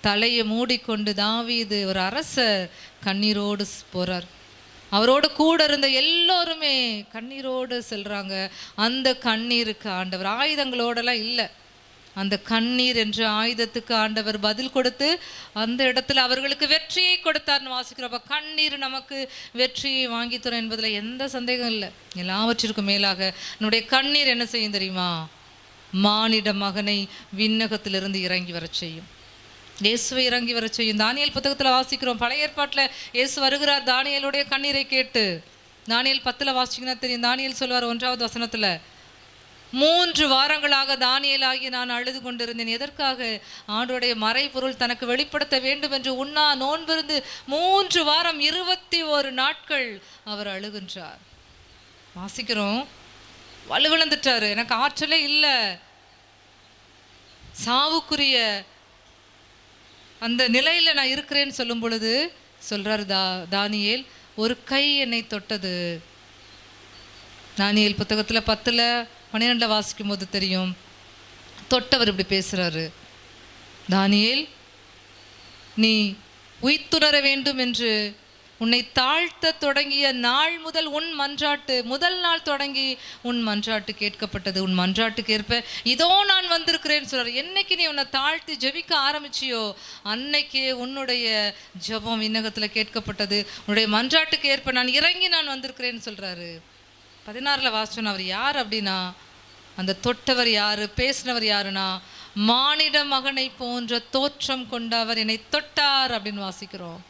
தலையை மூடிக்கொண்டு தாவீது ஒரு அரசர் கண்ணீரோடு போறார். அவரோடு கூட இருந்த எல்லோருமே கண்ணீரோடு செல்றாங்க. அந்த கண்ணீருக்கு ஆண்டவர் ஆயுதங்களோடலாம் இல்லை, அந்த கண்ணீர் என்ற ஆயுதத்துக்கு ஆண்டவர் பதில் கொடுத்து அந்த இடத்துல அவர்களுக்கு வெற்றியை கொடுத்தார்னு வாசிக்கிறோம். அப்போ கண்ணீர் நமக்கு வெற்றியை வாங்கி தரும் என்பதில் எந்த சந்தேகம் இல்லை. எல்லாவற்றிற்கும் மேலாக நம்முடைய கண்ணீர் என்ன செய்யும் தெரியுமா? மானிட மகனை விண்ணகத்திலிருந்து இறங்கி வர செய்யும். இயேசுவை இறங்கி வர செய்யும். தானியேல் புத்தகத்தில் வாசிக்கிறோம். பழைய ஏற்பாட்டில் இயேசு வருகிறார் தானியேலுடைய கண்ணீரை கேட்டு. தானியேல் 10 வாசிச்சிங்கன்னா தெரியும். தானியேல் சொல்வார் 1வது வசனத்தில், 3 வாரங்களாக தானியேலாகி நான் அழுது கொண்டிருந்தேன். எதற்காக? ஆண்டவருடைய மறைபொருள் தனக்கு வெளிப்படுத்த வேண்டும் என்று உண்ணா நோன்பிருந்து 3 வாரம் 21 நாட்கள் அவர் அழுகின்றார். வாசிக்கிறோம், வலுவிழந்துட்டாரு, எனக்கு ஆற்றலே இல்லை, சாவுக்குரிய அந்த நிலையில் நான் இருக்கிறேன்னு சொல்லும் பொழுது சொல்றாரு தானியேல், ஒரு கை என்னை தொட்டது. தானியேல் புத்தகத்தில் 10:12 வாசிக்கும் போது தெரியும். தொட்டவர் இப்படி பேசுறாரு, தானியேல் நீ உயிர்த்துணர வேண்டும் என்று உன்னை தாழ்த்த தொடங்கிய நாள் முதல் உன் மன்றாட்டு, முதல் நாள் தொடங்கி உன் மன்றாட்டு கேட்கப்பட்டது. உன் மன்றாட்டுக்கு ஏற்ப இதோ நான் வந்திருக்கிறேன்னு சொல்றாரு. என்னைக்கு நீ உன்னை தாழ்த்தி ஜெபிக்க ஆரம்பிச்சியோ அன்னைக்கே உன்னுடைய ஜெபம் விண்ணகத்தில் கேட்கப்பட்டது. உன்னுடைய மன்றாட்டுக்கு ஏற்ப நான் இறங்கி நான் வந்திருக்கிறேன்னு சொல்றாரு. 16 வாசிச்சோன்னு அவர் யார் அப்படின்னா, அந்த தொட்டவர் யாரு, பேசினவர் யாருன்னா, மானிட மகனை போன்ற தோற்றம் கொண்டவர் என்னை தொட்டார் அப்படின்னு வாசிக்கிறோம்.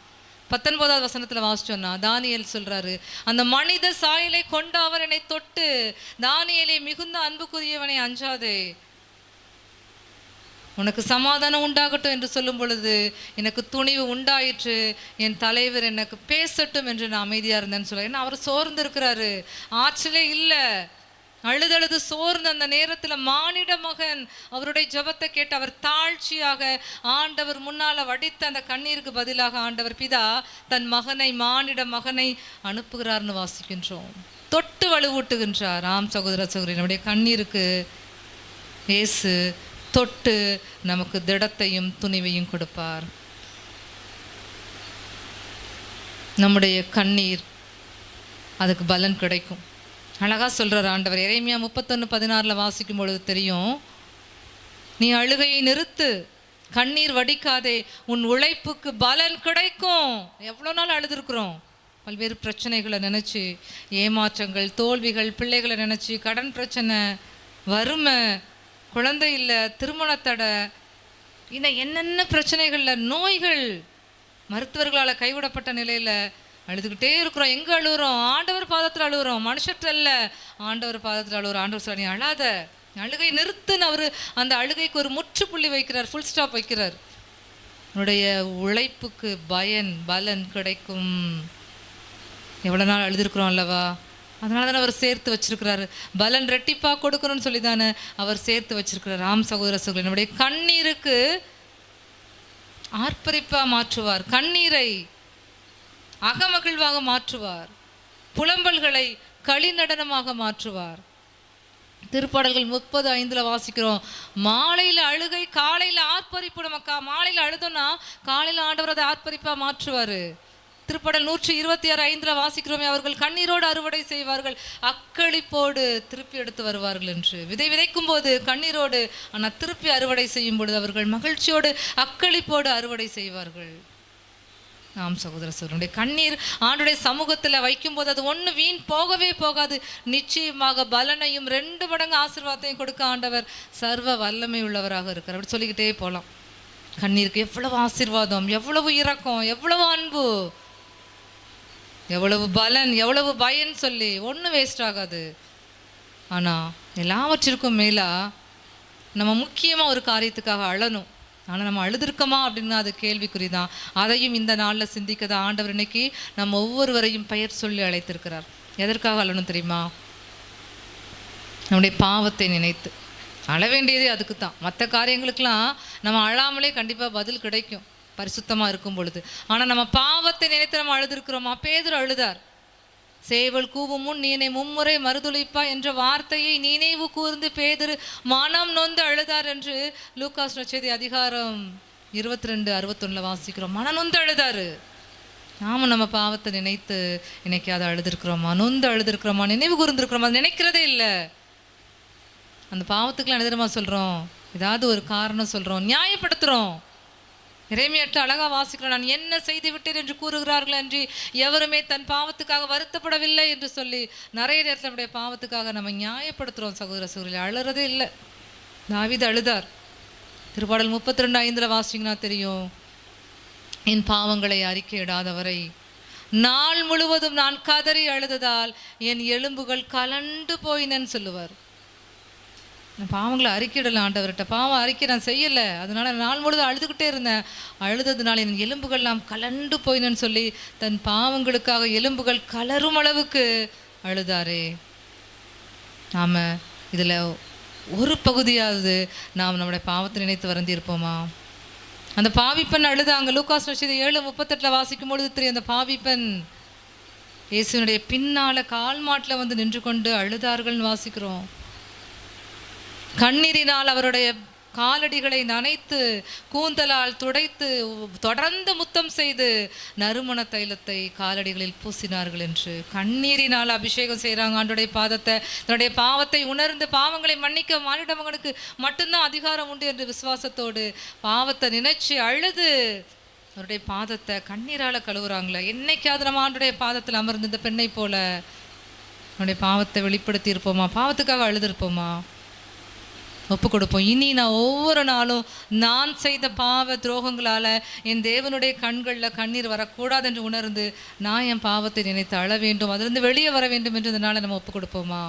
19வது வசனத்தில் வாசிச்சோன்னா தானியேல் சொல்றாரு, அந்த மனித சாயலை கொண்ட அவர் என்னை தொட்டு, தானியேலே மிகுந்த அன்புக்குரியவனை அஞ்சாதே, உனக்கு சமாதானம் உண்டாகட்டும் என்று சொல்லும் பொழுது எனக்கு துணிவு உண்டாயிற்று, என் தலைவர் எனக்கு பேசட்டும் என்று நான் அமைதியாக இருந்தேன்னு சொல்ல. ஏன்னா அவர் சோர்ந்து இருக்கிறாரு, ஆற்றலே இல்லை, அழுதழுது சோர்ந்து அந்த நேரத்தில் மானிட மகன் அவருடைய ஜெபத்தை கேட்டு அவர் தாழ்ச்சியாக ஆண்டவர் முன்னால் வடித்த அந்த கண்ணீருக்கு பதிலாக ஆண்டவர் பிதா தன் மகனை, மானிட மகனை அனுப்புகிறார்னு வாசிக்கின்றோம். தொட்டு வலுவூட்டுகின்றார். ஆம் சகோதர சகோதரி, நம்முடைய கண்ணீருக்கு இயேசு தொட்டு நமக்கு திடத்தையும் துணிவையும் கொடுப்பார். நம்முடைய கண்ணீர் அதுக்கு பலன் கிடைக்கும். அழகா சொல்றார் ஆண்டவர். எரேமியா 31:16 வாசிக்கும் பொழுது தெரியும், நீ அழுகையை நிறுத்து, கண்ணீர் வடிக்காதே, உன் உழைப்புக்கு பலன் கிடைக்கும். எவ்வளோ நாள் அழுதுருக்குறோம், பல்வேறு பிரச்சனைகளை நினச்சி, ஏமாற்றங்கள், தோல்விகள், பிள்ளைகளை நினச்சி, கடன் பிரச்சனை, வறுமை, குழந்தை இல்லை, திருமணத்தடை, இன்னும் என்னென்ன பிரச்சனைகளில், நோய்கள், மருத்துவர்களால் கைவிடப்பட்ட நிலையில் அழுதுகிட்டே இருக்கிறோம். எங்கே அழுகுறோம்? ஆண்டவர் பாதத்தில் அழுகுறோம், மனுஷற்ற இல்லை, ஆண்டவர் பாதத்தில் அழுகுறோம். ஆண்டவர் சொல்ல, நீ அழாத, அழுகை நிறுத்துன்னு அவர் அந்த அழுகைக்கு ஒரு முற்றுப்புள்ளி வைக்கிறார், ஃபுல் ஸ்டாப் வைக்கிறார். உன்னுடைய உழைப்புக்கு பலன் கிடைக்கும். எவ்வளோ நாள் அழுதுருக்குறோம் அல்லவா? அதனால தானே அவர் சேர்த்து வச்சிருக்கிறாரு. பலன் ரெட்டிப்பாக கொடுக்கணும்னு சொல்லி தானே அவர் சேர்த்து வச்சிருக்கிறார். ஆம் சகோதர சகோதரி, நம்முடைய கண்ணீருக்கு ஆர்ப்பரிப்பாக மாற்றுவார், கண்ணீரை அகமகிழ்வாக மாற்றுவார், புலம்பல்களை களி நடனமாக மாற்றுவார். திருப்பாடல்கள் 30:5 வாசிக்கிறோம், மாலையில் அழுகை காலையில் ஆர்ப்பரிப்பு. நமக்கா மாலையில் அழுதோன்னா காலையில் ஆண்டவர் அதை ஆர்ப்பரிப்பாக மாற்றுவார். திருப்பாடல் 126:5 வாசிக்கிறோமே, அவர்கள் கண்ணீரோடு அறுவடை செய்வார்கள், அக்களிப்போடு திருப்பி எடுத்து வருவார்கள் என்று. விதை விதைக்கும் போது கண்ணீரோடு, ஆனால் திருப்பி அறுவடை செய்யும் பொழுது அவர்கள் மகிழ்ச்சியோடு அக்களிப்போடு அறுவடை செய்வார்கள். நாம் சகோதர சகோதரனுடைய கண்ணீர் ஆண்டுடைய சமூகத்தில் வைக்கும்போது அது ஒன்று வீண் போகவே போகாது. நிச்சயமாக பலனையும் 2 மடங்கு ஆசீர்வாதத்தையும் கொடுக்க ஆண்டவர் சர்வ வல்லமை உள்ளவராக இருக்கிறார். அப்படி சொல்லிக்கிட்டே போகலாம். கண்ணீருக்கு எவ்வளவு ஆசீர்வாதம், எவ்வளவு இரக்கம், எவ்வளவு அன்பு, எவ்வளவு பலன், எவ்வளவு பயன் சொல்லி ஒன்றும் வேஸ்ட் ஆகாது. ஆனால் எல்லாவற்றிற்கும் மேலாக நம்ம முக்கியமாக ஒரு காரியத்துக்காக அழணும். ஆனால் நம்ம அழுதுருக்கோமா அப்படின்னா அது கேள்விக்குறி தான். அதையும் இந்த நாளில் சிந்திக்க தான் ஆண்டவர் இன்னைக்கு நம்ம ஒவ்வொருவரையும் பெயர் சொல்லி அழைத்திருக்கிறார். எதற்காக அழணும் தெரியுமா? நம்முடைய பாவத்தை நினைத்து. அழ வேண்டியதே அதுக்கு தான். மற்ற காரியங்களுக்கெல்லாம் நம்ம அழாமலே கண்டிப்பாக பதில் கிடைக்கும், பரிசுத்தமாக இருக்கும் பொழுது. ஆனால் நம்ம பாவத்தை நினைத்து நம்ம அழுதுருக்கிறோமா? பேதுரு அழுதார். சேவல் கூவும் முன் நீனை மும்முறை மறுதுளிப்பா என்ற வார்த்தையை நினைவு கூர்ந்து பேதுரு மனம் நொந்து அழுதார் என்று லூக்காஸ் நற்செய்தி அதிகாரம் 22:61 வாசிக்கிறோம். மனம் நொந்து அழுதாரு. நாம நம்ம பாவத்தை நினைத்து இன்னைக்கு அதை அழுதுருக்கிறோமா? நொந்து அழுதுருக்கிறோமா? நினைவு கூர்ந்துருக்கிறோமா? அது நினைக்கிறதே இல்லை. அந்த பாவத்துக்குலாம் எழுதுறமா சொல்கிறோம், ஏதாவது ஒரு காரணம் சொல்கிறோம், நியாயப்படுத்துகிறோம். இறைமையற்ற அழகா வாசிக்கிறோம், நான் என்ன செய்து விட்டேன் என்று கூறுகிறார்கள் அன்றி எவருமே தன் பாவத்துக்காக வருத்தப்படவில்லை என்று சொல்லி நிறைய நேரத்தில் நம்முடைய பாவத்துக்காக நம்ம நியாயப்படுத்துகிறோம். சகோதர சகோதரி, அழுறதே இல்லை. தாவீது அழுதார். திருப்பாடல் 32:5 வாசிங்கன்னா தெரியும், என் பாவங்களை அறிக்கையிடாதவரை நாள் முழுவதும் நான் கதறி அழுததால் என் எலும்புகள் கலண்டு போயினன்னு சொல்லுவார். நான் பாவங்களை அறிக்கையிடலை ஆண்டவர்கிட்ட, பாவம் அறிக்கை நான் செய்யலை, அதனால நாள் முழுதும் அழுதுகிட்டே இருந்தேன், அழுததுனால என் எலும்புகள்லாம் கலண்டு போயினன்னு சொல்லி தன் பாவங்களுக்காக எலும்புகள் கலரும் அளவுக்கு அழுதாரே. நாம் இதில் ஒரு பகுதியாவது நாம் நம்முடைய பாவத்தை நினைத்து வருந்திருப்போமா? அந்த பாவிப்பெண் அழுதாங்க. லூக்காஸ் நற்செய்தி 7:38 வாசிக்கும் பொழுது தெரியும், அந்த பாவிப்பெண் இயேசுனுடைய பின்னால் கால் மாட்டில் வந்து நின்று கொண்டு அழுதார்கள்னு வாசிக்கிறோம். கண்ணீரினால் அவருடைய காலடிகளை நனைத்து கூந்தலால் துடைத்து தொடர்ந்து முத்தம் செய்து நறுமண தைலத்தை காலடிகளில் பூசினார்கள் என்று. கண்ணீரினால் அபிஷேகம் செய்கிறாங்க ஆண்டுடைய பாதத்தை. தன்னுடைய பாவத்தை உணர்ந்து பாவங்களை மன்னிக்க மானிட மகனுக்கு மட்டும்தான் அதிகாரம் உண்டு என்று விசுவாசத்தோடு பாவத்தை நினைச்சு அழுது அவருடைய பாதத்தை கண்ணீரால் கழுவுறாங்களே. என்னைக்காவது நம்ம ஆண்டுடைய பாதத்தில் அமர்ந்து இந்த பெண்ணை போல நம்முடைய பாவத்தை வெளிப்படுத்தி இருப்போமா? பாவத்துக்காக அழுதுருப்போமா? ஒப்பு கொடுப்போம். இனி நான் ஒவ்வொரு நாளும் நான் செய்த பாவ துரோகங்களால் என் தேவனுடைய கண்களில் கண்ணீர் வரக்கூடாது என்று உணர்ந்து நான் என் பாவத்தை நினைத்து அழ வேண்டும், அதிலிருந்து வெளியே வர வேண்டும் என்று இதனால் நம்ம ஒப்பு கொடுப்போமா?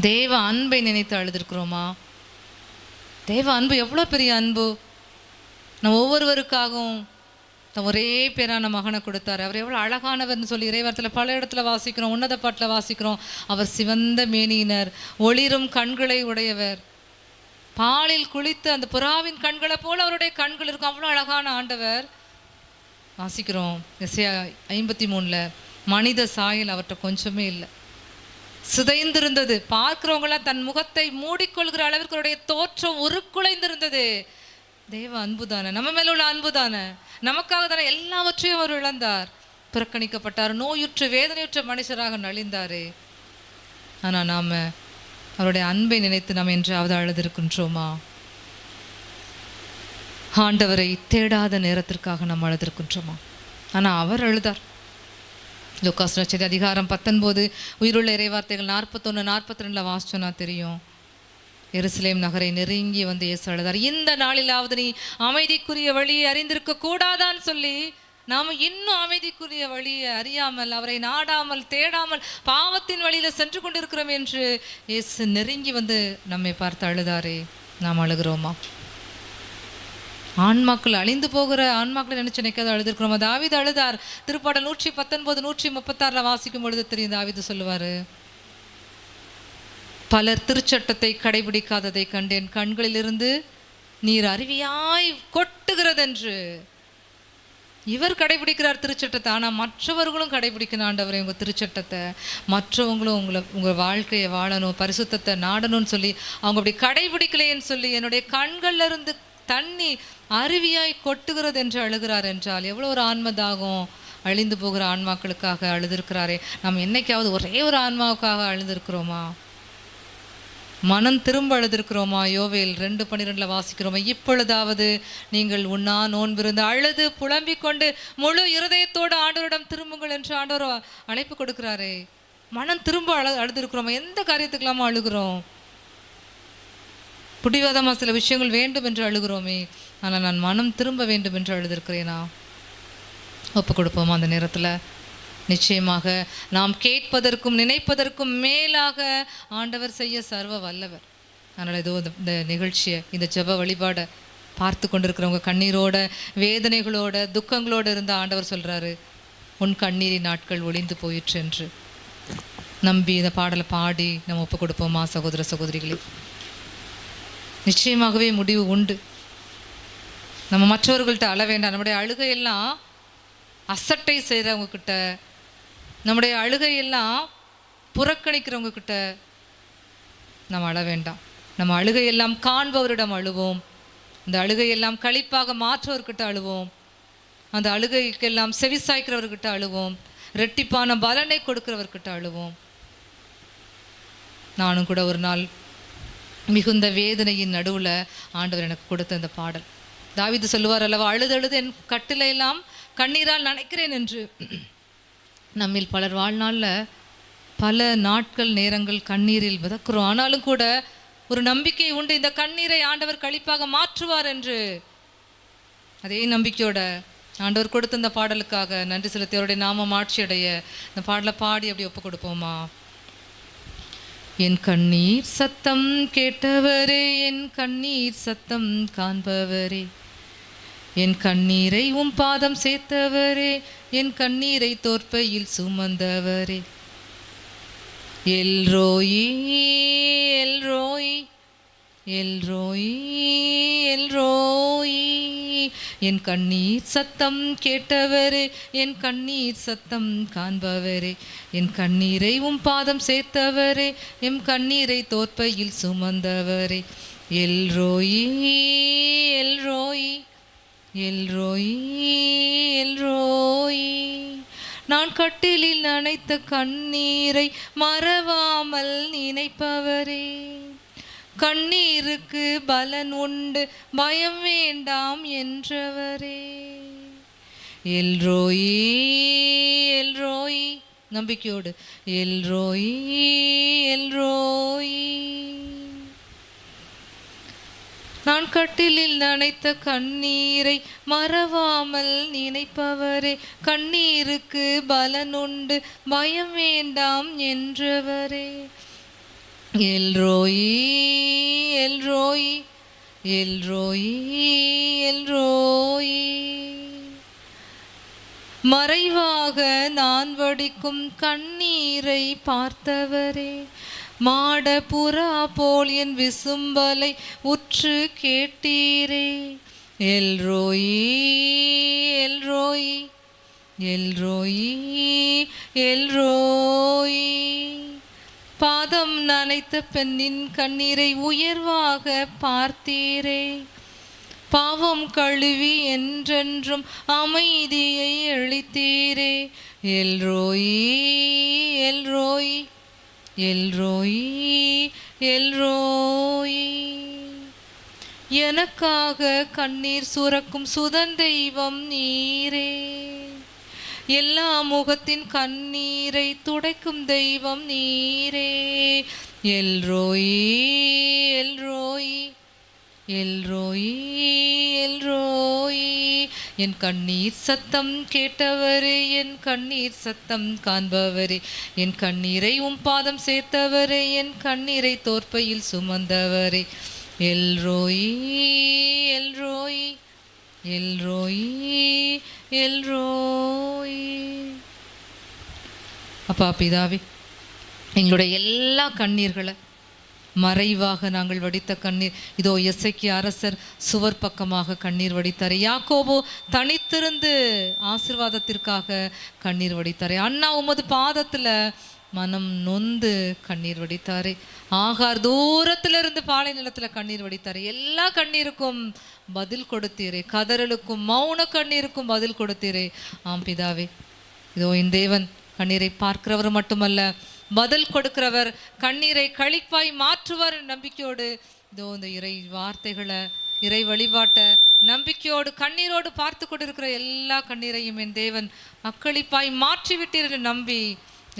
தேவ அன்பை நினைத்து அழுதுருக்கிறோமா? தேவ அன்பு எவ்வளோ பெரிய அன்பு! நம்ம ஒவ்வொருவருக்காகவும் ஒரே பேரான மகனை கொடுத்தார். அவர் எவ்வளோ அழகானவர்னு சொல்லி இறைவார்த்தையில் பல இடத்துல வாசிக்கிறோம், உன்னத பாட்டில் வாசிக்கிறோம். அவர் சிவந்த மேனியினர், ஒளிரும் கண்களை உடையவர், பாலில் குளித்து அந்த புறாவின் கண்களை போல அவருடைய கண்கள் இருக்கும். அவ்வளோ அழகான ஆண்டவர் வாசிக்கிறோம். எஸ்ஐயா 53 மனித சாயல் அவர்கிட்ட கொஞ்சமே இல்லை, சிதைந்திருந்தது. பார்க்கிறவங்களாம் தன் முகத்தை மூடிக்கொள்கிற அளவிற்கு அவருடைய தோற்றம் உருக்குலைந்திருந்தது. தேவ அன்பு தானே, நம்ம மேல உள்ள அன்பு தானே, நமக்காக தானே எல்லாவற்றையும் அவர் இழந்தார், புறக்கணிக்கப்பட்டார், நோயுற்று வேதனையுற்ற மனுஷராக நலிந்தாரே. ஆனால் நாம் அவருடைய அன்பை நினைத்து நாம் என்றாவது அழுதிருக்கின்றோமா? ஆண்டவரை தேடாத நேரத்திற்காக நாம் அழுதிருக்கின்றோமா? ஆனால் அவர் அழுதார். லூக்காஸ் நற்செய்தி அதிகாரம் 19 உயிருள்ள இறைவார்த்தைகள் 41 42 வாசிச்சோன்னா தெரியும். எருசலேம் நகரை நெருங்கி வந்து இயேசு அழுதார். இந்த நாளிலாவது நீ அமைதிக்குரிய வழியை அறிந்திருக்க கூடாதான்னு சொல்லி நாம் இன்னும் அமைதிக்குரிய வழியை அறியாமல், அவரை நாடாமல், தேடாமல் பாவத்தின் வழியில சென்று கொண்டிருக்கிறோம் என்று இயேசு நெருங்கி வந்து நம்மை பார்த்து அழுதாரே. நாம் அழுகிறோமா? ஆன்மாக்கள் அழிந்து போகிற ஆன்மாக்களை நினைச்சு நினைக்காத அழுதுருக்கிறோமா? தாவீது அழுதார். திருப்பாடல் 119 136 வாசிக்கும் பொழுது தெரியும், தாவீது சொல்லுவாரு, பலர் திருச்சட்டத்தை கடைபிடிக்காததை கண்டேன், கண்களிலிருந்து நீர் அருவியாய் கொட்டுகிறதென்று. இவர் கடைபிடிக்கிறார் திருச்சட்டத்தை, ஆனால் மற்றவர்களும் கடைபிடிக்கணும் ஆண்டவரே உங்கள் திருச்சட்டத்தை. மற்றவங்களும் உங்கள் வாழ்க்கையை வாழணும், பரிசுத்தத்தை நாடணும்னு சொல்லி அவங்க அப்படி கடைபிடிக்கலைன்னு சொல்லி என்னுடைய கண்கள்ல இருந்து தண்ணி அருவியாய் கொட்டுகிறது என்று அழுகிறார் என்றால் எவ்வளோ ஒரு ஆன்மதாகம். அழிந்து போகிற ஆன்மாக்களுக்காக அழுதிருக்கிறாரே. நாம் என்னைக்காவது ஒரே ஒரு ஆன்மாவுக்காக அழுதிருக்கிறோமா? மனம் திரும்ப அழுதிருக்கிறோமா? யோவேல் 2:12 வாசிக்கிறோமா, இப்பொழுதாவது நீங்கள் உண்ணா நோன்பிருந்து அழுது புலம்பிக் கொண்டு முழு இருதயத்தோடு ஆண்டவரிடம் திரும்புங்கள் என்று ஆண்டவர் அழைப்பு கொடுக்கிறாரே. மனம் திரும்ப அழுதிருக்கிறோமா? எந்த காரியத்துக்கெல்லாமா அழுகிறோம்? பிடிவாதமாக சில விஷயங்கள் வேண்டும் என்று அழுகிறோமே, ஆனால் நான் மனம் திரும்ப வேண்டும் என்று அழுதிருக்கிறேனா? ஒப்பு கொடுப்போமா? அந்த நேரத்தில் நிச்சயமாக நாம் கேட்பதற்கும் நினைப்பதற்கும் மேலாக ஆண்டவர் செய்ய சர்வ வல்லவர். அதனால் ஏதோ இந்த நிகழ்ச்சியை, இந்த ஜெப வழிபாடை பார்த்து கொண்டிருக்கிறவங்க கண்ணீரோட, வேதனைகளோட, துக்கங்களோடு இருந்த ஆண்டவர் சொல்கிறாரு, உன் கண்ணீரின் நாட்கள் ஒளிந்து போயிற்று என்று நம்பி இந்த பாடலை பாடி நம்ம ஒப்பு கொடுப்போமா? சகோதர சகோதரிகளே, நிச்சயமாகவே முடிவு உண்டு. நம்ம மற்றவர்கள்ட்ட அழ வேண்டாம். நம்முடைய அழுகையெல்லாம் அசட்டை செய்கிறவங்க கிட்ட, நம்முடைய அழுகையெல்லாம் புறக்கணிக்கிறவங்க கிட்ட நம்ம அழ வேண்டாம். நம்ம அழுகையெல்லாம் காண்பவரிடம் அழுவோம். இந்த அழுகையெல்லாம் களிப்பாக மாற்றுவர்கிட்ட அழுவோம். அந்த அழுகைக்கெல்லாம் செவிசாய்க்கிறவர்கிட்ட அழுவோம். ரெட்டிப்பான பலனை கொடுக்கிறவர்கிட்ட அழுவோம். நானும் கூட ஒரு நாள் மிகுந்த வேதனையின் நடுவில் ஆண்டவர் எனக்கு கொடுத்த இந்த பாடல். தாவீது சொல்லுவார் அல்லவா, அழுது அழுது என் கட்டிலையெல்லாம் கண்ணீரால் நனைக்கிறேன் என்று. நம்மில் பலர் வாழ்நாளில் பல நாட்கள் நேரங்கள் கண்ணீரில் மிதக்கிறோம். ஆனாலும் கூட ஒரு நம்பிக்கை உண்டு, இந்த கண்ணீரை ஆண்டவர் களிப்பாக மாற்றுவார் என்று. அதே நம்பிக்கையோட ஆண்டவர் கொடுத்த இந்த பாடலுக்காக நன்றி செலுத்தி அவருடைய நாமம் ஆட்சி அடைய இந்த பாடலை பாடி அப்படி ஒப்பு கொடுப்போமா? என் கண்ணீர் சத்தம் கேட்டவரே, என் கண்ணீர் சத்தம் காண்பவரே, என் கண்ணீரை உம் பாதம் சேர்த்தவரே, என் கண்ணீரை தோற்பையில் சுமந்தவரே, எல்ரோயி எல்ரோயி எல்ரோயி எல்ரோயி, என் கண்ணீர் சத்தம் கேட்டவரே, என் கண்ணீர் சத்தம் காண்பவரே, என் கண்ணீரை உம் பாதம் சேர்த்தவரே, எம் கண்ணீரை தோற்பையில் சுமந்தவரே, எல்ரோயி எல்ரோயி எல்ரோயி எல்ரோயி. நான் கட்டிலில் நனைத்த கண்ணீரை மறவாமல் நினைப்பவரே, கண்ணீருக்கு பலன் உண்டு பயம் வேண்டாம் என்றவரே, எல்ரோயி எல்ரோயி, நம்பிக்கையோடு எல்ரோயி எல்ரோயி. நான் கட்டிலில் நனைத்த கண்ணீரை மறவாமல் நினைப்பவரே, கண்ணீருக்கு பலன் உண்டு பயம் வேண்டாம் என்றவரே, எல்ரோயி எல்ரோயி எல்ரோயி எல்ரோயி. மறைவாக நான் வடிக்கும் கண்ணீரை பார்த்தவரே, மாட புறா போல் என் விசும்பலை உற்று கேட்டீரே, எல்ரோயி எல்ரோயி எல்ரோயி எல்ரோயி. பாதம் நனைத்த பெண்ணின் கண்ணீரை உயர்வாக பார்த்தீரே, பாவம் கழுவி என்றென்றும் அமைதியை அளித்தீரே, எல்ரோயி எல்ரோயி எல்ரோயி எல்ரோயி. எனக்காக கண்ணீர் சுரக்கும் சுதந்தெய்வம் நீரே. எல்லா முகத்தின் கண்ணீரை துடைக்கும் தெய்வம் நீரே. எல்ரோயி எல்ரோயி எல்ரோயி எல்ரோயி. என் கண்ணீர் சத்தம் கேட்டவரே, என் கண்ணீர் சத்தம் காண்பவரே, என் கண்ணீரை பாதம் சேர்த்தவரே, என் கண்ணீரை தோற்பையில் சுமந்தவரே. எல்ரோயி எல்ரோயி எல்ரோயி எல்ரோயி. அப்பா பிதாவே, எங்களுடைய எல்லா கண்ணீர்களை மறைவாக நாங்கள் வடித்த கண்ணீர் இதோ எசேக்கியா அரசர் சுவர் பக்கமாக கண்ணீர் வடித்தாரே. யாக்கோபு தனித்திருந்து ஆசீர்வாதத்திற்காக கண்ணீர் வடித்தாரே. அண்ணா உமது பாதத்தில் மனம் நொந்து கண்ணீர் வடித்தாரே. ஆகார் தூரத்திலிருந்து பாலை நிலத்தில் கண்ணீர் வடித்தாரே. எல்லா கண்ணீருக்கும் பதில் கொடுத்தீரே. கதறலுக்கும் மௌன கண்ணீருக்கும் பதில் கொடுத்தீரே. ஆம் பிதாவே, இதோ என் தேவன் கண்ணீரை பார்க்கிறவர் மட்டுமல்ல, பதில் கொடுக்கிறவர், கண்ணீரை களிப்பாய் மாற்றுவார் நம்பிக்கையோடு இதோ இந்த இறை வார்த்தைகளை, இறை வழிபாட்டை நம்பிக்கையோடு கண்ணீரோடு பார்த்து கொண்டிருக்கிற எல்லா கண்ணீரையும் என் தேவன் அக்களிப்பாய் மாற்றி விட்டீர்கள் நம்பி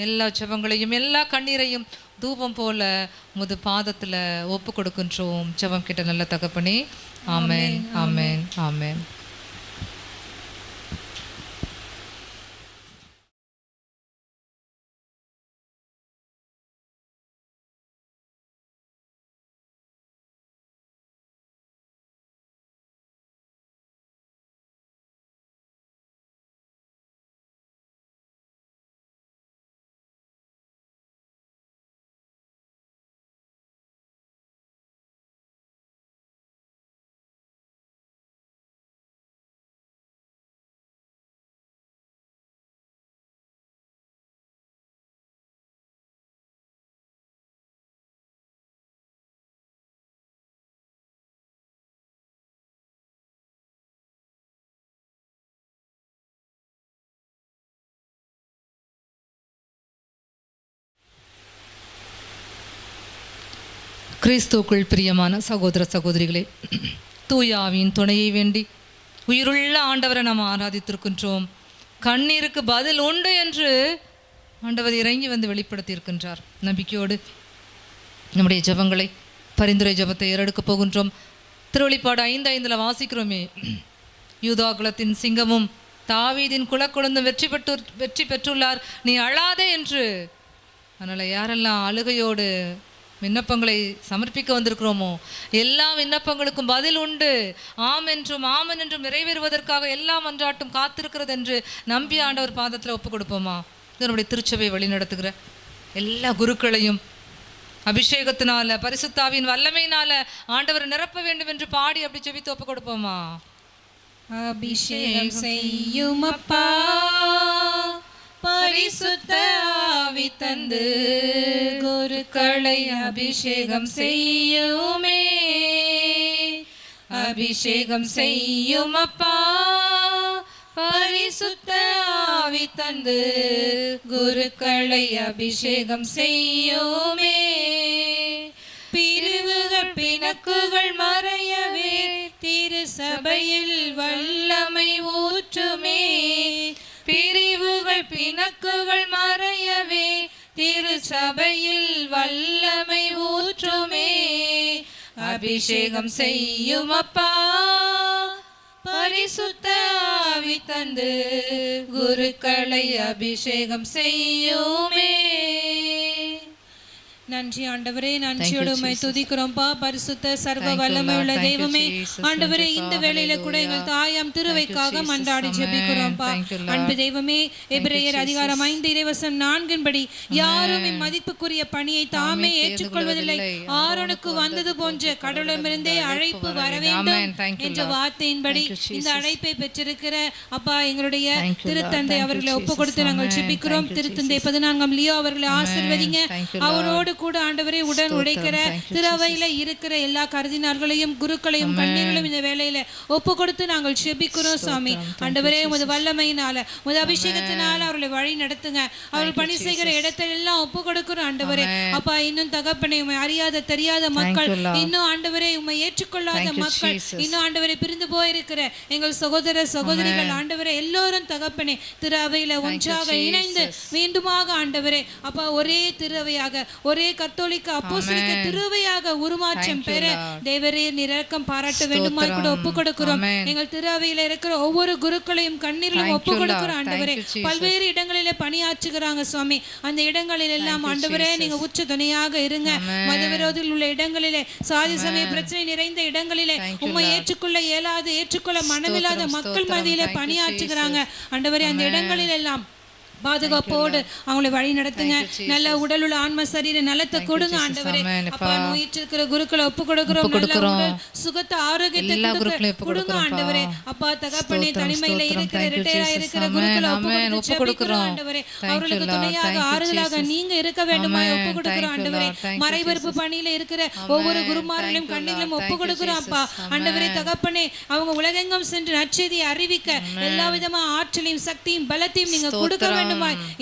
எல்லா ஜெபங்களையும் எல்லா கண்ணீரையும் தூபம் போல முது பாதத்தில் ஒப்பு கொடுக்கின்றோம். ஜெபம் கிட்ட நல்ல தகப்பனே. ஆமென் ஆமென் ஆமென். கிறிஸ்துவுக்குள் பிரியமான சகோதர சகோதரிகளே, தூயாவின் துணையை வேண்டி உயிருள்ள ஆண்டவரை நாம் ஆராதித்திருக்கின்றோம். கண்ணீருக்கு பதில் உண்டு என்று ஆண்டவர் இறங்கி வந்து வெளிப்படுத்தியிருக்கின்றார். நம்பிக்கையோடு நம்முடைய ஜெபங்களை, பரிந்துரை ஜெபத்தை ஏறெடுக்கப் போகின்றோம். திருவெளிப்பாடு 5:5 வாசிக்கிறோமே, யூதா குலத்தின் சிங்கமும் தாவீதின் குலக்கொழுந்தும் வெற்றி பெற்றுள்ளார், நீ அழாதே என்று. அதனால் யாரெல்லாம் அழுகையோடு விண்ணப்பங்களை சமர்ப்பிக்க வந்திருக்கிறோமோ எல்லா விண்ணப்பங்களுக்கும் பதில் உண்டு. ஆம் என்றும் ஆமன் என்றும் நிறைவேறுவதற்காக எல்லாம் அன்றாட்டும் காத்திருக்கிறது என்று நம்பி ஆண்டவர் பாதத்தில் ஒப்பு கொடுப்போமா? இது நம்முடைய திருச்சபை வழி நடத்துகிற எல்லா குருக்களையும் அபிஷேகத்தினால, பரிசுத்தாவின் வல்லமையினால ஆண்டவர் நிரப்ப வேண்டும் என்று பாடி அப்படி ஜெபித்து ஒப்பு கொடுப்போமா? அபிஷேகம் செய்யும் அப்பா, பரிசுத்த ஆவி தந்து குருக்களை அபிஷேகம் செய்யுமே. அபிஷேகம் செய்யும் அப்பா, பரிசுத்த ஆவி தந்து குருக்களை அபிஷேகம் செய்யுமே. பிரிவுகள் பிணக்குகள் மறையவே திரு சபையில் வல்லமை ஊற்றுமே. பிரிவுகள் பிணக்குகள் மறையவே திரு சபையில் வல்லமை ஊற்றுமே. அபிஷேகம் செய்யும் அப்பா, பரிசுத்த ஆவி தந்து குருக்களை அபிஷேகம் செய்யுமே. நன்றி ஆண்டவரே, நன்றியோடு உம்மை துதிக்கிறோம்பா. பரிசுத்த சர்வ வல்லமை உள்ள தெய்வமே, ஆண்டவரே, இந்த வேளையில கூட எங்கள் தாயாம் திருவைக்காக மன்றாடி ஜெபிக்கிறோம்பா. அன்பு தெய்வமே, எபிரேயர் அதிகாரம் 5 இறைவசனம் 4 யாரும் இம்மதிப்புக்குரிய பணியை தாமே ஏற்றுக்கொள்வதில்லை, ஆரோனுக்கு வந்தது போன்ற கடவுளிடமிருந்தே அழைப்பு வர வேண்டும் என்ற வார்த்தையின்படி இந்த அழைப்பை பெற்றிருக்கிற அப்பா எங்களுடைய திருத்தந்தை அவர்களை ஒப்பு கொடுத்து நாங்கள் ஜெபிக்கிறோம். திருத்தந்தை 14 லியோ அவர்களை ஆசீர்வதிங்க. அவரோடு கூட ஆண்டவரே உடன் உழைக்கிற திருவையில இருக்கிற எல்லா கருதினார்களையும் குருக்களையும் கண்ணீர்களையும் இந்த வேளையில ஒப்பு கொடுத்து நாங்கள் செபிக்கிறோம் சுவாமி. ஆண்டவரே உமது வல்லமையினால உமது அபிஷேகத்தினால அவர்களை வழி நடத்துங்க. அவர்கள் பணி செய்கிற இடத்திலெல்லாம் ஒப்பு கொடுக்கிறோம் ஆண்டவரே. அப்பா இன்னும் தகப்பனே உம்மை அறியாத தெரியாத மக்கள், இன்னும் ஆண்டவரே உம்மை ஏற்றுக்கொள்ளாத மக்கள், இன்னும் ஆண்டவரை பிரிந்து போயிருக்கிற எங்கள் சகோதர சகோதரிகள் ஆண்டவரே எல்லோரும் தகப்பனே திரு அவையில ஒன்றாக இணைந்து மீண்டுமாக ஆண்டவரே அப்பா ஒரே திருவையாக ஒரே கத்தோலிக்க அப்போஸ்தலிக்க திருவையாக உருமாற்றம் பெற தேவரே இரக்கம் பாராட்ட வேண்டுமாய் கூட ஒப்பு கொடுக்கிறோம். எங்கள் திரு அவையில இருக்கிற ஒவ்வொரு குருக்களையும் கண்ணீரிலும் ஒப்பு கொடுக்கிறோம் ஆண்டவரே. பல்வேறு இடங்களிலே பணியாற்றுகிறாங்க சுவாமி. அந்த இடங்களில் எல்லாம் ஆண்டவரே நீங்க உச்ச துணையாக இருங்க. மதவிரோதில் உள்ள இடங்களிலே, சாதி சமய பிரச்சனை நிறைந்த இடங்களிலே, உம்மை ஏற்றுக்கொள்ள இயலாது ஏற்றுக்கொள்ள மனமில்லாத மக்கள் மத்தியிலே பணியாற்றுகிறாங்க ஆண்டவரே. அந்த இடங்களில் எல்லாம் பாதுகாப்போடு அவங்களை வழி நடத்துங்க. நல்ல உடல் உள்ள ஆன்ம சரீர நலத்தை கொடுங்க ஆண்டவரே. அப்பா நோயிட்டு இருக்கிற குருக்களை ஒப்பு கொடுக்கிறோம். நல்ல உடல் சுகத்தை ஆரோக்கியத்தை கொடுங்க ஆண்டவரே. அப்பா தகப்பனே தனிமையில இருக்கிற ரிட்டையர் இருக்கிற குருக்களை ஒப்பு கொடுக்கிறோம் ஆண்டவரே. அவர்களுக்கு துணையாக ஆறுதலாக நீங்க இருக்க வேண்டுமா ஒப்பு கொடுக்கிறோம் ஆண்டவரே. மறைபரப்பு பணியில இருக்கிற ஒவ்வொரு குருமார்களையும் கண்ணிலும் ஒப்பு கொடுக்கிறோம் அப்பா ஆண்டவரே. தகப்பனே அவங்க உலகெங்கும் சென்று நற்செய்தியை அறிவிக்க எல்லா விதமான ஆற்றலையும் சக்தியும் பலத்தையும் நீங்க கொடுக்க வேண்டும்.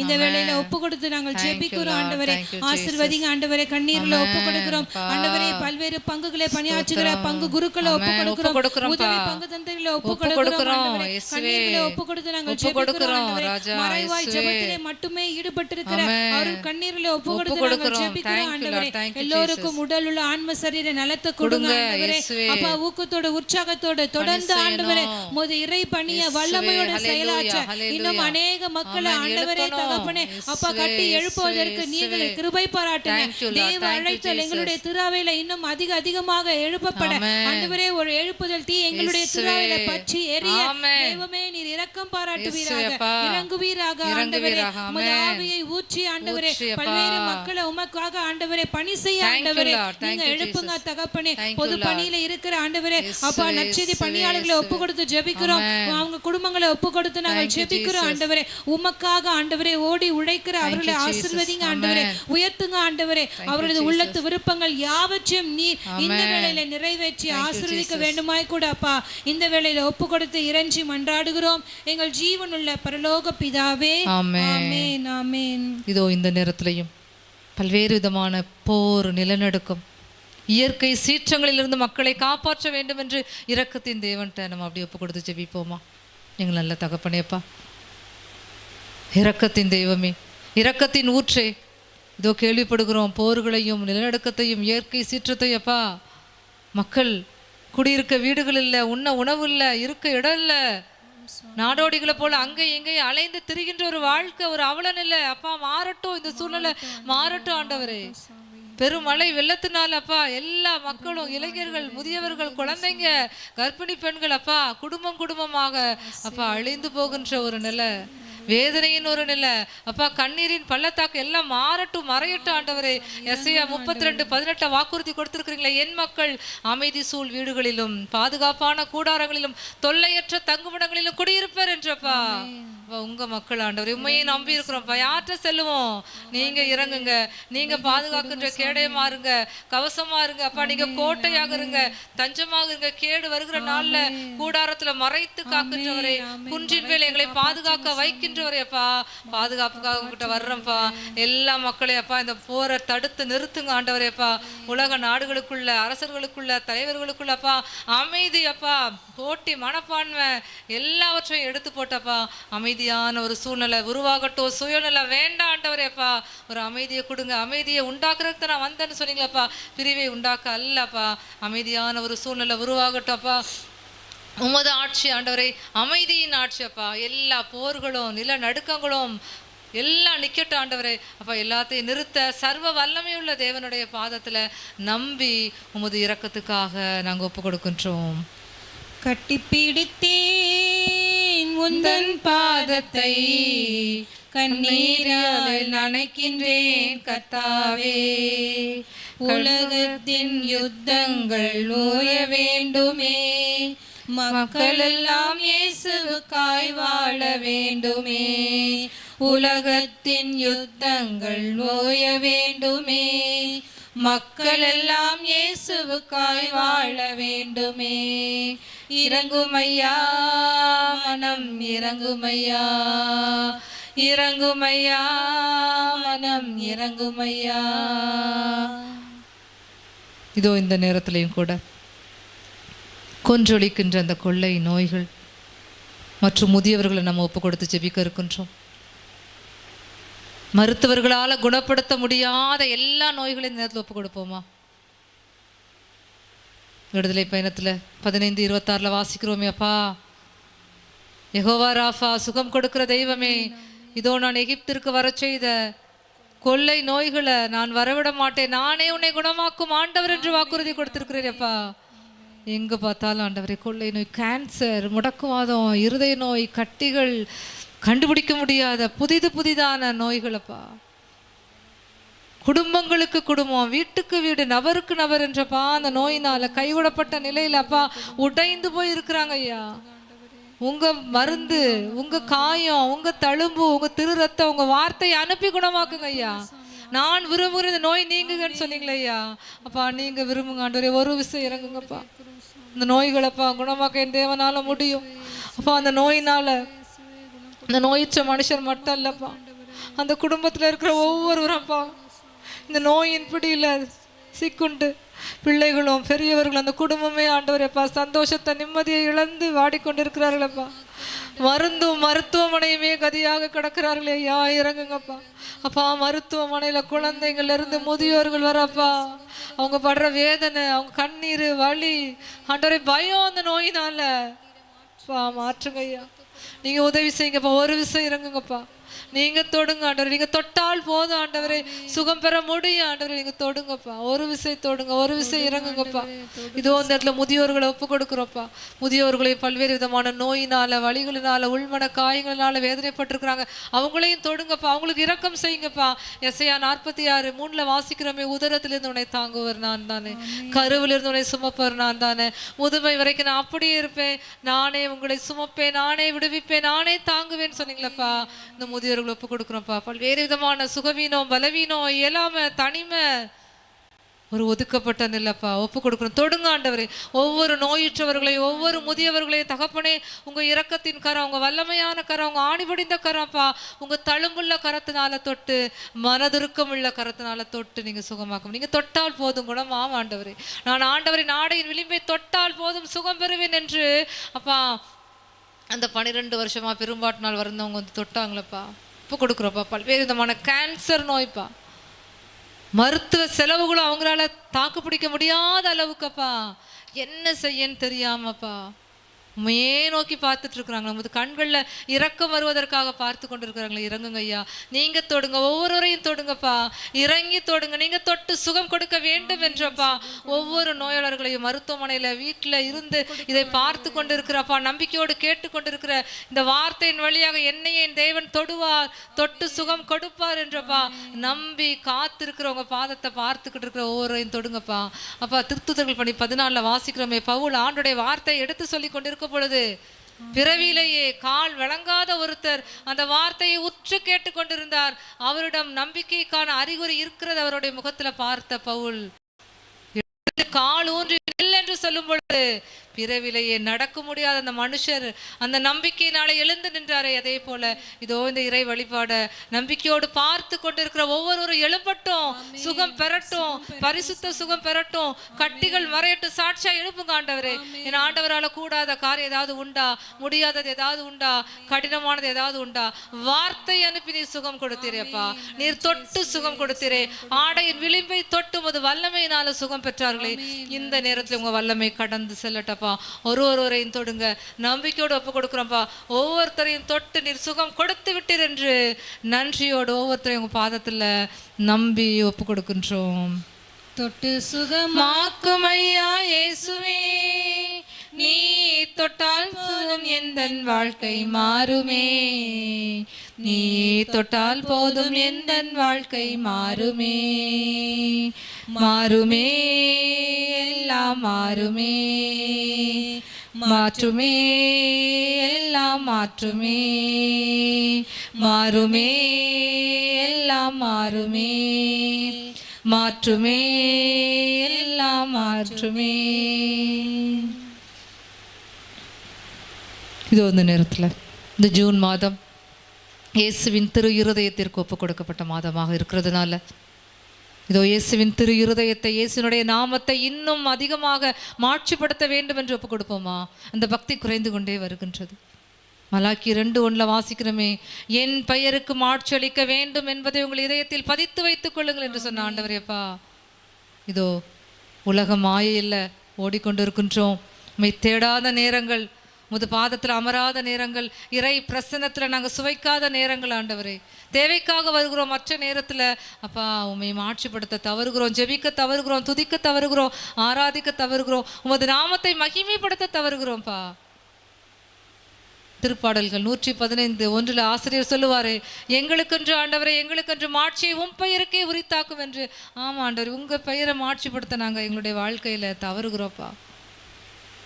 இந்த வேளையில ஒப்பு கொடுத்து நாங்கள் ஜெபிக்கிறோம் ஆண்டவரே. ஆசீர்வதிங்க ஆண்டவரே. கண்ணீர்ல ஒப்பு கொடுக்கிறோம் ஆண்டவரே. பல்வேறு பங்குகளை பணியாற்றுகிற பங்கு குருக்களை ஒப்பு கொடுக்கிறோம். உதவி பங்கு தந்தைகளை ஒப்பு கொடுக்கிறோம். கண்ணீர்ல ஒப்பு கொடுத்து நாங்கள் ஜெபிக்கிறோம் ஆண்டவரே. மறைவாய் ஜெபத்திலே மட்டுமே ஈடுபட்டிருக்கிற அவர்கள் கண்ணீர்ல ஒப்பு கொடுத்து நாங்கள் ஜெபிக்கிறோம் ஆண்டவரே. எல்லோருக்கும் உடல் உள்ள ஆன்ம சரீர நலத்தை கொடுங்க ஆண்டவரே. அப்பா ஊக்கத்தோடு உற்சாகத்தோடு தொடர்ந்து ஆண்டவரே உமது இறை பணியை வல்லமையோடு செயலாற்ற இன்னும் அநேக மக்களை ஆண்டவரே தகப்பனே அப்பா கட்டி எழுப்புவதற்கு நீங்கள் கிருபை பாராட்டுங்க. தேவ அழைத்தல் எங்களுடைய திருவையில இன்னும் அதிகமாக எழுப்பப்பட ஆண்டவரே ஒரு எழுப்புதல் தீ எங்களுடைய திருவையில பற்றி எரிய தெய்வமே நீர் இரக்கம் பாராட்டுவீராக, இறங்குவீராக ஆண்டவரே. உமது ஆவியை ஊற்றி ஆண்டவரே பல்வேறு மக்களை உமக்காக ஆண்டவரே பணி செய்ய ஆண்டவரே நீங்க எழுப்புங்க தகப்பனே. பொது பணியில இருக்கிற ஆண்டவரே அப்பா நற்செய்தி பணியாளர்களை ஒப்பு கொடுத்து ஜெபிக்கிறோம். அவங்க குடும்பங்களை ஒப்பு கொடுத்து நாங்கள் ஜெபிக்கிறோம் ஆண்டவரே. உமக்காக ஆண்டவரே ஓடி உழைக்கிற அவர்களை ஆசீர்வதிங்க ஆண்டவரே. உயர்த்துங்க ஆண்டவரே. அவர்களது உள்ளத்து விருப்பங்கள் யாவற்றையும் நீ இந்த வேளையில நிறைவேற்றி ஆசீர்வதிக்க வேண்டுமாய் கூட அப்பா இந்த வேளையில ஒப்பு கொடுத்து இறைஞ்சி மன்றாடுகிறோம் எங்கள் ஜீவனுள்ள பரலோக பிதாவே. ஆமென் ஆமென். இதோ இந்த நேரத்திலையும் பல்வேறு விதமான போர், நிலநடுக்கம், இயற்கை சீற்றங்களிலிருந்து மக்களை காப்பாற்ற வேண்டும் என்று இரக்கத்தின் தேவன்கிட்ட நம்ம அப்படி ஒப்பு கொடுத்து ஜெபிப்போமா? நீங்கள் நல்ல தகப்பனேப்பா, இரக்கத்தின் தெய்வமே, இரக்கத்தின் ஊற்றே, இதோ கேள்விப்படுகிறோம் போர்களையும் நிலநடுக்கத்தையும் இயற்கை சீற்றத்தையும் அப்பா. மக்கள் குடியிருக்க வீடுகள் இல்லை, உண்ண உணவு இல்லை, இருக்க இடம் இல்லை, நாடோடிகளை போல அங்கே எங்கேயும் அலைந்து திரிகின்ற ஒரு வாழ்க்கை, ஒரு அவலன் இல்லை அப்பா. மாறட்டும், இந்த சூழ்நிலை மாறட்டும் ஆண்டவரே. பெருமழை வெள்ளத்தினால அப்பா எல்லா மக்களும், இளைஞர்கள், முதியவர்கள், குழந்தைங்க, கர்ப்பிணி பெண்கள் அப்பா குடும்பமாக அப்பா அழிந்து போகின்ற ஒரு நிலை, வேதனையின் ஒரு நிலை அப்பா. கண்ணீரின் பள்ளத்தாக்கு எல்லாம் மாறட்டும், மறையட்டும் ஆண்டவரே. எஸ்ஐயா 32:18 வாக்குறுதி கொடுத்திருக்கிறீங்களே, என் மக்கள் அமைதி சூழ் வீடுகளிலும் பாதுகாப்பான கூடாரங்களிலும் தொல்லையற்ற தங்குமிடங்களிலும் குடியிருப்பர் என்றப்பா. உங்க மக்கள் ஆண்டவரே உண்மையை நம்பி இருக்கிறோம்ப்பா. யார்கிட்ட செல்லுவோம்? நீங்க இறங்குங்க, நீங்க பாதுகாக்கின்ற கேடயமா இருங்க, கவசமா இருங்க அப்பா. நீங்க கோட்டையாக இருங்க, தஞ்சமாக இருங்க. கேடு வருகிற நாள்ல கூடாரத்துல மறைத்து காக்கின்றவரே, குன்றின் மேல் எங்களை பாதுகாக்க வைக்கின்றவரே அப்பா. பாதுகாப்புக்காக உங்ககிட்ட வர்றோம்ப்பா. எல்லா மக்களையும் அப்பா இந்த போரை தடுத்து நிறுத்துங்க ஆண்டவரே அப்பா. உலக நாடுகளுக்குள்ள, அரசர்களுக்குள்ள, தலைவர்களுக்குள்ள அப்பா அமைதி அப்பா, போட்டி மனப்பான்மை எல்லாவற்றையும் எடுத்து போட்டப்பா அமைதியான ஒரு சூழ்நிலை உருவாகட்டும். சுயநிலை வேண்டாம் ஆண்டவரேப்பா. ஒரு அமைதியை கொடுங்க. அமைதியை உண்டாக்குறதுக்கு நான் வந்தேன்னு சொன்னீங்களப்பா, பிரிவை உண்டாக்க அல்லப்பா. அமைதியான ஒரு சூழ்நிலை உருவாகட்டும் அப்பா. உமது ஆட்சி ஆண்டவரே, அமைதியின் ஆட்சி அப்பா. எல்லா போர்களும் நிலநடுக்கங்களும் எல்லாம் நிக்கட்டும் ஆண்டவரே அப்பா. எல்லாத்தையும் நிறுத்த சர்வ வல்லமையுள்ள தேவனுடைய பாதத்துல நம்பி உமது இரக்கத்துக்காக நாங்கள் ஒப்பு கொடுக்கின்றோம். கட்டிப்பிடித்தேன் உந்தன் பாதத்தை, கண்ணீரால் நனைக்கின்றேன் கர்த்தாவே. உலகத்தின் யுத்தங்கள் ஓய வேண்டுமே, மக்கள் எல்லாம் இயேசுவுக்காய் வாழ வேண்டுமே. உலகத்தின் யுத்தங்கள் ஓய வேண்டுமே, மக்கள் எல்லாம் இயேசுவுக்காய் வாழ வேண்டுமே. இறங்குமையா மனம் இறங்குமையா, இறங்குமையா மனம் இறங்குமையா. இதோ இந்த நேரத்திலையும் கூட கொன்றொழிக்கின்ற அந்த கொள்ளை நோய்கள் மற்றும் முதியவர்களை நம்ம ஒப்பு கொடுத்து ஜெபிக்க இருக்கின்றோம். மருத்துவர்களால் குணப்படுத்த முடியாத எல்லா நோய்களையும் நேரத்தில் ஒப்பு கொடுப்போமா? விடுதலை பயணத்தில் 15:26 வாசிக்கிறோமே, அப்பா யெகோவா ராஃபா, சுகம் கொடுக்கிற தெய்வமே, இதோ நான் எகிப்திற்கு வர செய்த கொள்ளை நோய்களை நான் வரவிட மாட்டேன், நானே உன்னை குணமாக்கும் ஆண்டவர் என்று வாக்குறுதி கொடுத்திருக்கிறேன்ப்பா. எங்கே பார்த்தாலும் ஆண்டவரே கொள்ளை நோய், கேன்சர், முடக்குவாதம், இருதய நோய், கட்டிகள், கண்டுபிடிக்க முடியாத புதிதான நோய்களப்பா. குடும்பங்களுக்கு குடும்பம், வீட்டுக்கு வீடு, நபருக்கு நபர் என்றப்பா அந்த நோயினால கைவிடப்பட்ட நிலையில அப்பா உடைந்து போய் இருக்கிறாங்க ஐயா. உங்க மருந்து, உங்க காயம், உங்க தழும்பு, உங்க திரு ரத்தம், உங்க வார்த்தையை அனுப்பி குணமாக்குங்க ஐயா. நான் விரும்புகிற இந்த நோய் நீங்குங்கன்னு சொன்னீங்களே ஐயா. அப்பா நீங்க விரும்புங்க ஆண்டவரே, ஒரு விஷயம் இறங்குங்கப்பா. இந்த நோய்களப்பா குணமாக்க என் தேவனால முடியும் அப்பா. அந்த நோயினால இந்த நோயிற்ற மனுஷர் மட்டும் இல்லப்பா, அந்த குடும்பத்தில் இருக்கிற ஒவ்வொருவரப்பா இந்த நோயின் பிடியில் சிக்குண்டு பிள்ளைகளும் பெரியவர்களும் அந்த குடும்பமே ஆண்டவரேப்பா சந்தோஷத்தை நிம்மதியை இழந்து வாடிக்கொண்டிருக்கிறார்களப்பா. மருந்தும் மருத்துவமனையுமே கதியாக கிடக்கிறார்களே ஐயா, இறங்குங்கப்பா. அப்பா மருத்துவமனையில் குழந்தைங்கள்ல இருந்து முதியோர்கள் வரப்பா, அவங்க படுற வேதனை, அவங்க கண்ணீர், வலி, ஆண்டவரே பயம், அந்த நோயினால மாற்றுங்க ஐயா. நீங்க உதவி செய்யுங்கப்பா. ஒரு விஷயம் இறங்குங்கப்பா, நீங்க தொடுங்க ஆண்டவரே. நீங்க தொட்டால் போதும் ஆண்டவரே, சுகம் பெற முடியும் ஆண்டவரே. நீங்க தொடுங்கப்பா, ஒரு விஷயம் தொடுங்க, ஒரு விஷயம் இறங்குங்கப்பா. இதோ இந்த இடத்துல முதியோர்களை ஒப்பு கொடுக்குறோப்பா. முதியோர்களையும் பல்வேறு விதமான நோயினால, வலிகளினால, உள்மன காயங்களினால வேதனைப்பட்டிருக்கிறாங்க. அவங்களையும் தொடுங்கப்பா, அவங்களுக்கு இரக்கம் செய்யுங்கப்பா. எசையா 46:3 வாசிக்கிறோமே, உதரத்திலிருந்து உன்னை தாங்குவர் நான் தானே, கருவிலிருந்து உன்னை சுமப்பவர் நான் தானே, முதுமை வரைக்கும் நான் அப்படியே இருப்பேன், நானே உங்களை சுமப்பேன், நானே விடுவிப்பேன், நானே தாங்குவேன்னு சொன்னீங்களப்பா. இந்த முதியோர்கள் ஒப்பு கொடுக்குறோம்ப்பா. பல்வேறு விதமான சுகவீனம், பலவீனம், இயலாமை, தனிமை, ஒரு ஒதுக்கப்பட்ட நிலைப்பா ஒப்பு கொடுக்குறோம். தொடுங்க ஆண்டவரே ஒவ்வொரு நோயுற்றவர்களையும், ஒவ்வொரு முதியவர்களையும் தகப்பனே. உங்க இரக்கத்தின் கரம், உங்க வல்லமையான கரம், உங்க ஆணிபடிந்த கரம்ப்பா, உங்க தழும்புள்ள கரத்தினால தொட்டு, மனதுருக்கம் உள்ள கரத்தினால தொட்டு நீங்க சுகமாக்கும். நீங்க தொட்டால் போதும் குணமாம் ஆண்டவரே. நான் ஆண்டவரின் ஆடையின் விளிம்பை தொட்டால் போதும் சுகம் பெறுவேன் என்று அப்பா அந்த 12 வருஷமா பெரும்பாட்டு நாள் வரந்தவங்க வந்து தொட்டாங்களப்பா. இப்போ கொடுக்குறோப்பா. பல்வேறு விதமான கேன்சர் நோய்ப்பா, மருத்துவ செலவுகளும் அவங்களால தாக்கு பிடிக்க முடியாத அளவுக்குப்பா, என்ன செய்யன்னு தெரியாமப்பா உண்மையே நோக்கி பார்த்துட்டு இருக்கிறாங்க. நமது கண்களில் இரக்கம் வருவதற்காக பார்த்து கொண்டு இருக்கிறாங்களே, இறங்குங்க ஐயா. நீங்க தொடுங்க, ஒவ்வொருவரையும் தொடுங்கப்பா, இறங்கி தொடுங்க. நீங்க தொட்டு சுகம் கொடுக்க வேண்டும் என்றப்பா ஒவ்வொரு நோயாளர்களையும் மருத்துவமனையில வீட்டில் இருந்து இதை பார்த்து கொண்டு இருக்கிறப்பா, நம்பிக்கையோடு கேட்டு கொண்டிருக்கிற இந்த வார்த்தையின் வழியாக என்னையே என் தேவன் தொடுவார், தொட்டு சுகம் கொடுப்பார் என்றப்பா நம்பி காத்திருக்கிறவங்க பாதத்தை பார்த்துக்கிட்டு இருக்கிற ஒவ்வொருவரையும் தொடுங்கப்பா. அப்பா திருத்துதர்கள் பணி 14 வாசிக்கிறோமே, பவுல் ஆண்டுடைய வார்த்தை எடுத்து சொல்லி கொண்டிருக்க பொழுது பிறவியிலேயே கால் வழங்காத ஒருத்தர் அந்த வார்த்தையை உற்று கேட்டு கொண்டிருந்தார். அவரிடம் நம்பிக்கைக்கான அறிகுறி இருக்கிறது அவருடைய முகத்துல பார்த்த பவுல் கால் ஊன்றி என்று சொல்லும் பொழுது பிறவிலேயே நடக்க முடியாத அந்த மனுஷர் அந்த நம்பிக்கையினாலே எழுந்து நின்றாரே. அதே போல இதோ இந்த இறை வழிபாட நம்பிக்கையோடு பார்த்து கொண்டிருக்கிற ஒவ்வொருவரும் எழுப்பட்டும், சுகம் பெறட்டும், பரிசுத்த சுகம் பெறட்டும், கட்டிகள் மறையட்டும். சாட்சியா எழுப்புங்க ஆண்டவரே. என் ஆண்டவரால கூடாத காரியம் ஏதாவது உண்டா, முடியாதது ஏதாவது உண்டா, கடினமானது ஏதாவது உண்டா, வார்த்தை அனுப்பி நீர் சுகம் கொடுத்தீரேப்பா. நீர் தொட்டு சுகம் கொடுத்தீரே. ஆடையின் விளிம்பை தொட்டு உமது வல்லமையினால சுகம் பெற்றார்களே. இந்த நேரத்தில் உங்க வல்லமை கடந்து செல்லட்டப்பா. ஒருவரையும் தொடுங்க, நம்பிக்கையோடு ஒப்பு கொடுக்குறோம்ப்பா. ஒவ்வொருத்தரையும் தொட்டு நீர் சுகம் கொடுத்து விட்டீர் என்று நன்றியோடு ஒவ்வொருத்தரையும் உங்க பாதத்துல நம்பி ஒப்பு கொடுக்கின்றோம். தொட்டு சுகமாக்கும் ஐயா இயேசுவே, நீ தொட்டால் போதும் எந்தன் வாழ்க்கை மாறுமே, நீ தொட்டால் போதும் எந்தன் வாழ்க்கை மாறுமே, மாறுமே எல்லாம் மாறுமே, மாற்றுமே எல்லாம் மாற்றுமே, மாறுமே, எல்லாம் மாறுமே, மாற்றுமே, எல்லாம் மாற்றுமே. இதோ இந்த நேரத்தில் இந்த ஜூன் மாதம் இயேசுவின் திரு இருதயத்திற்கு ஒப்பு கொடுக்கப்பட்ட மாதமாக இருக்கிறதுனால இதோ இயேசுவின் திரு இருதயத்தை, இயேசுனுடைய நாமத்தை இன்னும் அதிகமாக மாட்சிப்படுத்த வேண்டும் என்று ஒப்பு கொடுப்போமா? அந்த பக்தி குறைந்து கொண்டே வருகின்றது. மலாக்கி 2:1 வாசிக்கிறோமே, என் பெயருக்கு மாட்சி அளிக்க வேண்டும் என்பதை உங்கள் இதயத்தில் பதித்து வைத்துக் கொள்ளுங்கள் என்று சொன்ன ஆண்டவரேப்பா, இதோ உலக மாயையில் ஓடிக்கொண்டிருக்கின்றோம். உம்மை தேடாத நேரங்கள், முது பாதத்தில் அமராத நேரங்கள், இறை பிரசன்னத்தில் நாங்கள் சுவைக்காத நேரங்கள் ஆண்டவரே. தேவைக்காக வருகிறோம், மற்ற நேரத்தில் அப்பா உம்மை மாட்சிப்படுத்த தவறுகிறோம், ஜெபிக்க தவறுகிறோம், துதிக்க தவறுகிறோம், ஆராதிக்க தவறுகிறோம், உமது நாமத்தை மகிமைப்படுத்த தவறுகிறோம்ப்பா. திருப்பாடல்கள் 115:1 ஆசிரியர் சொல்லுவாரு, எங்களுக்கென்று ஆண்டவரை, எங்களுக்கென்று மாட்சியை உம் பெயருக்கே உரித்தாக்கும் என்று. ஆமா ஆண்டவர், உங்க பெயரை மாட்சிப்படுத்த நாங்கள் எங்களுடைய வாழ்க்கையில தவறுகிறோம்ப்பா.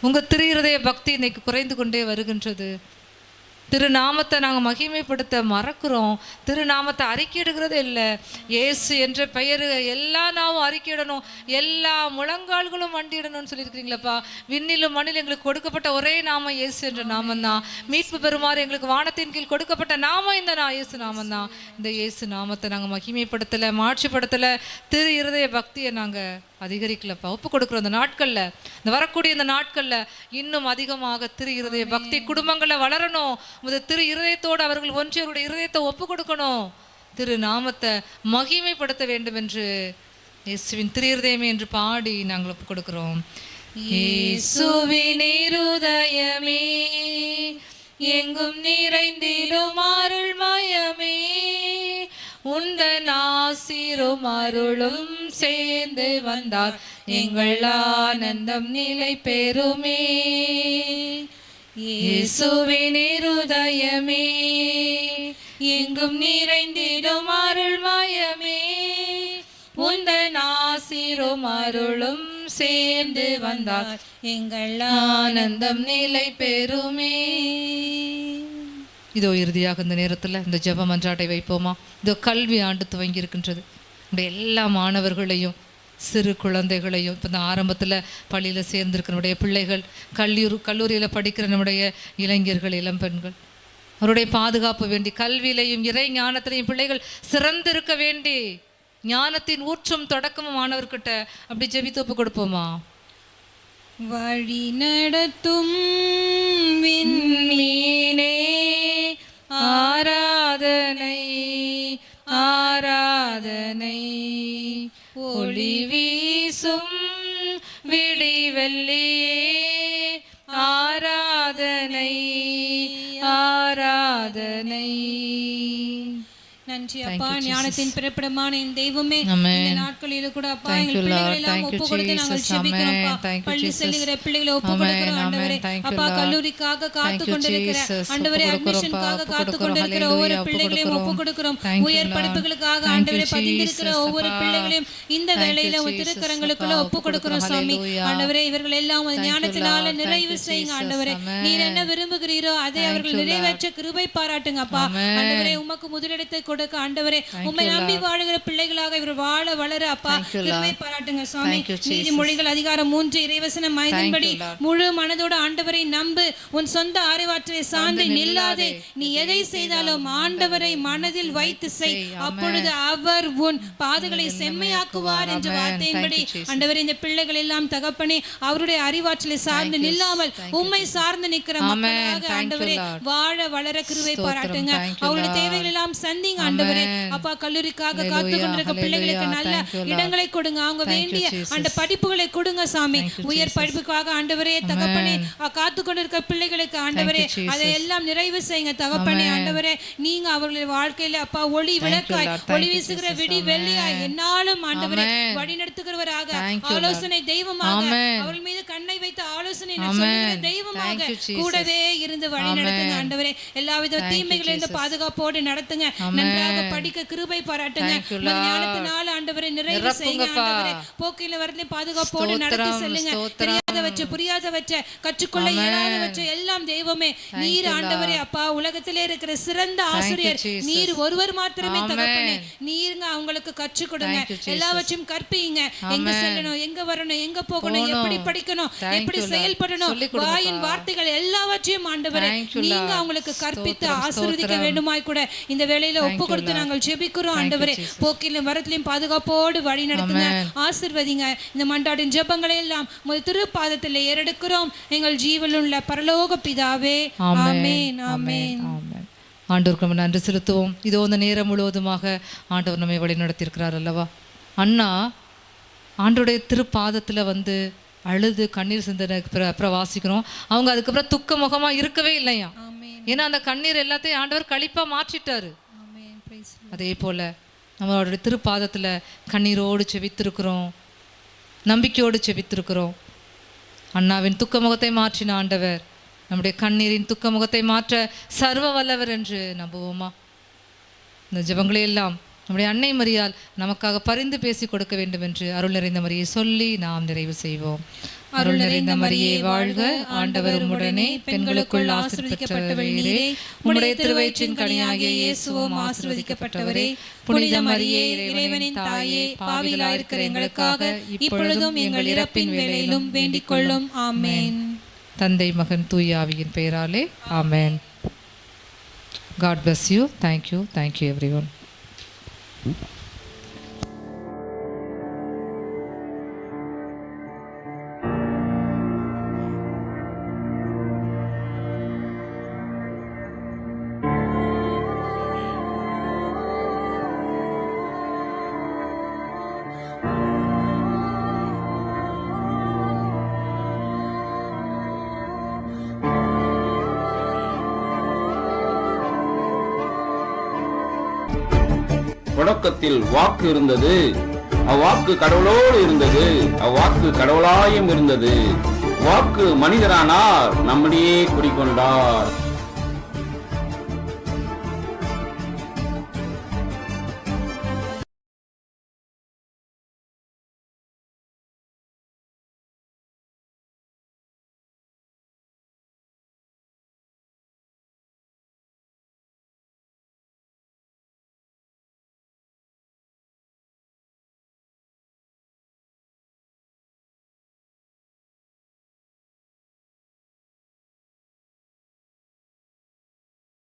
உங்க திரு இருதய பக்தி இன்னைக்கு குறைந்து கொண்டே வருகின்றது. திருநாமத்தை நாங்கள் மகிமைப்படுத்த மறக்கிறோம். திருநாமத்தை அறிக்கையிடுகிறதே இல்லை. இயேசு என்ற பெயர் எல்லா நாவும் அறிக்கையிடணும், எல்லா முழங்கால்களும் வண்டியிடணும்னு சொல்லியிருக்கிறீங்களப்பா. விண்ணிலும் மண்ணிலும் எங்களுக்கு கொடுக்கப்பட்ட ஒரே நாமம் இயேசு என்ற நாமம் தான். மீட்பு பெறுமாறு எங்களுக்கு வானத்தின் கீழ் கொடுக்கப்பட்ட நாமம் இந்த இயேசு நாமம் தான். இந்த இயேசு நாமத்தை நாங்கள் மகிமைப்படுத்தலை, மாட்சிப்படுத்தலை, திரு இருதய பக்தியை நாங்கள் அதிகரிக்கலப்பா. ஒப்பு கொடுக்குறோம். இந்த நாட்களில், இந்த வரக்கூடிய இந்த நாட்களில் இன்னும் அதிகமாக திரு இருதய பக்தி குடும்பங்களில் வளரணும். முதல் திரு இருதயத்தோடு அவர்கள் ஒன்றி அவருடைய இருதயத்தை ஒப்பு கொடுக்கணும். திரு நாமத்தை மகிமைப்படுத்த வேண்டும் என்று இயேசுவின் திரு இருதயமே என்று பாடி நாங்கள் ஒப்பு கொடுக்கிறோம். இயேசுவின் இருதயமே எங்கும் நிறைந்திடும் அருள்மயமே, உந்தன் ஆசீரும் அருளும் சேர்ந்து வந்தார் எங்கள் ஆனந்தம் நிலை பெறுமே. இயேசுவின் இருதயமே எங்கும் நிறைந்திடும் அருள்மயமே, உந்தன் ஆசீரும் அருளும் சேர்ந்து வந்தார் எங்கள் ஆனந்தம் நிலை பெறுமே. இதோ இறுதியாக இந்த நேரத்தில் இந்த ஜெப மன்றாட்டை வைப்போமா? இதோ கல்வி ஆண்டு துவங்கி இருக்கின்றது. நம்முடைய எல்லா மாணவர்களையும், சிறு குழந்தைகளையும், இப்போ இந்த ஆரம்பத்தில் பள்ளியில் சேர்ந்திருக்கிற நம்முடைய பிள்ளைகள், கல்லூரியில் படிக்கிற நம்முடைய இளைஞர்கள், இளம்பெண்கள், அவருடைய பாதுகாப்பு வேண்டி, கல்வியிலையும் இறை ஞானத்திலையும் பிள்ளைகள் சிறந்திருக்க வேண்டி, ஞானத்தின் ஊற்றும் தொடக்கமும் மாணவர்கிட்ட அப்படி ஜெபித்து ஒப்பு கொடுப்போமா? வழி நடத்தும் விண்மீனே ஆராதனை, ஆராதனை, ஒளி வீசும் விடிவெள்ளியே ஆராதனை, ஆராதனை. நன்றி அப்பா, ஞானத்தின் பிறப்பிடமான என் தெய்வமே, இந்த நாட்களில் கூட அப்பா எங்கள் பிள்ளைகளை எல்லாம் ஒப்பு கொடுத்து நாங்கள் ஜெபிக்கிறோம்ப்பா. பள்ளி செல்லுகிற பிள்ளைகளை ஒப்பு கொடுக்கிறோம் ஆண்டவரே. அப்பா கல்லூரிக்காக காத்து கொண்டிருக்கிற ஆண்டவரே, அட்மிஷனுக்காக காத்து கொண்டிருக்கிற ஒவ்வொரு பிள்ளைகளையும் ஒப்பு கொடுக்கிறோம். உயர் படிப்புகளுக்காக ஆண்டவரே பதிந்திருக்கிற ஒவ்வொரு பிள்ளைகளையும் இந்த வேளையில திருக்கரங்களுக்குள்ள ஒப்பு கொடுக்கிறோம் சாமி. ஆண்டவரே, இவர்கள் எல்லாம் ஞானத்தினால நிறைவு செய்யுங்க ஆண்டவரே. நீர் என்ன விரும்புகிறீரோ அதை அவர்கள் நிறைவேற்ற கிருபை பாராட்டுங்க அப்பா. ஆண்டவரே, உமக்கு முதலிடத்தை கொடுக்க ஆண்டவரே, உம்மை நம்பி வாழுகிற பிள்ளைகளாக இவர் வாழ வளர அப்பா கிருபை பாராட்டுங்க சாமி. நீதிமொழிகள் அதிகாரம் 3 இறைவசனம் 5 முழு மனதோடு ஆண்டவரை நம்பு, உன் சொந்த அறிவாற்றலை சார்ந்து நில்லாதே, நீ எதை செய்தாலும் ஆண்டவரை மனதில் வைத்து செய், அப்பொழுது அவர் உன் பாதைகளை செம்மையாக்குவார் என்ற வார்த்தையின்படி ஆண்டவரே, இந்த பிள்ளைகள் எல்லாம் தகப்பனே அவருடைய அறிவாற்றலை சார்ந்து நில்லாமல் உம்மை சார்ந்து நிற்கிற மக்களாக ஆண்டவரே வாழ வளர கிருபை பாராட்டுங்க. அவருடைய தேவைகள் எல்லாம் சந்திங்க ஆண்டவரே. அப்பா கல்லூரிக்காக காத்து கொண்டிருக்க பிள்ளைகளுக்கு நல்ல இடங்களை கொடுங்க, அவங்க வேண்டிய அந்த படிப்புகளை கொடுங்க சாமி. உயர் படிப்புக்காக ஆண்டவரே தகப்பனே காத்து கொண்டிருக்க பிள்ளைகளுக்கு ஆண்டவரே அதை எல்லாம் நிறைவு செய்யுங்க தகப்பனே. ஆண்டவரே, நீங்க அவர்களுடைய வாழ்க்கையில அப்பா ஒளி விளக்காய், ஒளி வீசுகிற விடி வெள்ளியாய் என்னாலும் ஆண்டவரே வழி நடத்துகிறவராக, ஆலோசனை தெய்வமாக, அவர்கள் மீது கண்ணை வைத்து ஆலோசனை சொல்லுகிற தெய்வமாக கூடவே இருந்து வழி நடத்துங்க ஆண்டவரே. எல்லாவித தீமைகளிலிருந்து பாதுகாப்போடு நடத்துங்க. நன்றாக சரியாக படிக்க கிருபை பாராட்டுங்க. ஞானத்தினால ஆண்டவரை நிறைவு செய்யுங்க. ஆண்டவரே போக்கில வரலையும் பாதுகாப்போடு நடத்தி செல்லுங்க. தெரியாத வச்ச புரியாத வச்ச கற்றுக்கொள்ள இயலாத வச்ச எல்லாம் தெய்வமே நீர் ஆண்டவரே அப்பா. உலகத்திலே இருக்கிற சிறந்த ஆசிரியர் நீர் ஒருவர் மாத்திரமே தகப்பனே. நீருங்க அவங்களுக்கு கற்றுக் கொடுங்க. எல்லாவற்றையும் கற்பிங்க. எங்க செல்லணும், எங்க வரணும், எங்க போகணும், எப்படி படிக்கணும், எப்படி செயல்படணும், வாயின் வார்த்தைகள் எல்லாவற்றையும் ஆண்டவரே நீங்க அவங்களுக்கு கற்பித்து ஆசீர்வதிக்க வேண்டுமாய் கூட இந்த வேளையில ஒப்பு கொடுத்து நாங்கள் ஜெபிக்கிறோம். ஆண்டவரே போக்கிலும் வரத்திலும் பாதுகாப்போடு வழி நடத்துங்க, ஆசீர்வதிங்க. இந்த மன்றாடின் ஜெபங்களை எல்லாம் திருப்பாதத்தில் ஏறெடுக்கிறோம் எங்கள் ஜீவனுள்ள பரலோக பிதாவே. ஆமென், ஆமென். ஆண்டவருக்கு நம்ம நன்றி செலுத்துவோம். இதோ இந்த நேரம் முழுவதுமாக ஆண்டவர் நம்மை வழி நடத்தியிருக்கிறார் அல்லவா. அண்ணா ஆண்டவருடைய திருப்பாதத்தில் வந்து அழுது கண்ணீர் சிந்தனை அப்புறம் வாசிக்கிறோம். அவங்க அதுக்கப்புறம் துக்க முகமாக இருக்கவே இல்லையா. ஏன்னா அந்த கண்ணீர் எல்லாத்தையும் ஆண்டவர் கழிப்பாக மாற்றிட்டாரு. அதே போல் நம்மளுடைய திருப்பாதத்தில் கண்ணீரோடு செவித்திருக்கிறோம், நம்பிக்கையோடு செவித்திருக்கிறோம். அண்ணாவின் துக்க முகத்தை மாற்றின ஆண்டவர் நம்முடைய கண்ணீரின் துக்க முகத்தை மாற்ற சர்வ வல்லவர் என்று நம்புவோமா? இந்த ஜெபங்களை எல்லாம் நம்முடைய அன்னை மரியாள் நமக்காக பரிந்து பேசி கொடுக்க வேண்டும் என்று அருள் நிறைந்த மரியை சொல்லி நாம் நிறைவு செய்வோம். அருள் நிறைந்த மரியே வாழ்க, ஆண்டவர் உம்முடனே, பெண்களுக்குள் ஆசீர்வதிக்கப்பட்டவள் நீரே, உம்முடைய திருவயிற்றின் கனியாகிய இயேசுவும் ஆசீர்வதிக்கப்பட்டவரே. புனித மரியே இறைவனின் தாயே, பாவிகளாயிருக்கிற எங்களுக்காக இப்பொழுதும் எங்கள் இறப்பின் வேளையிலும் வேண்டிக் கொள்ளும். ஆமென். தந்தை மகன் தூய ஆவியின் பெயராலே ஆமென். God bless you. Thank you everyone. தொடக்கத்தில் வாக்கு இருந்தது, அவ்வாக்கு கடவுளோடு இருந்தது, அவ்வாக்கு கடவுளாயும் இருந்தது. வாக்கு மனிதரானார், நம்மிடையே குடிகொண்டார்.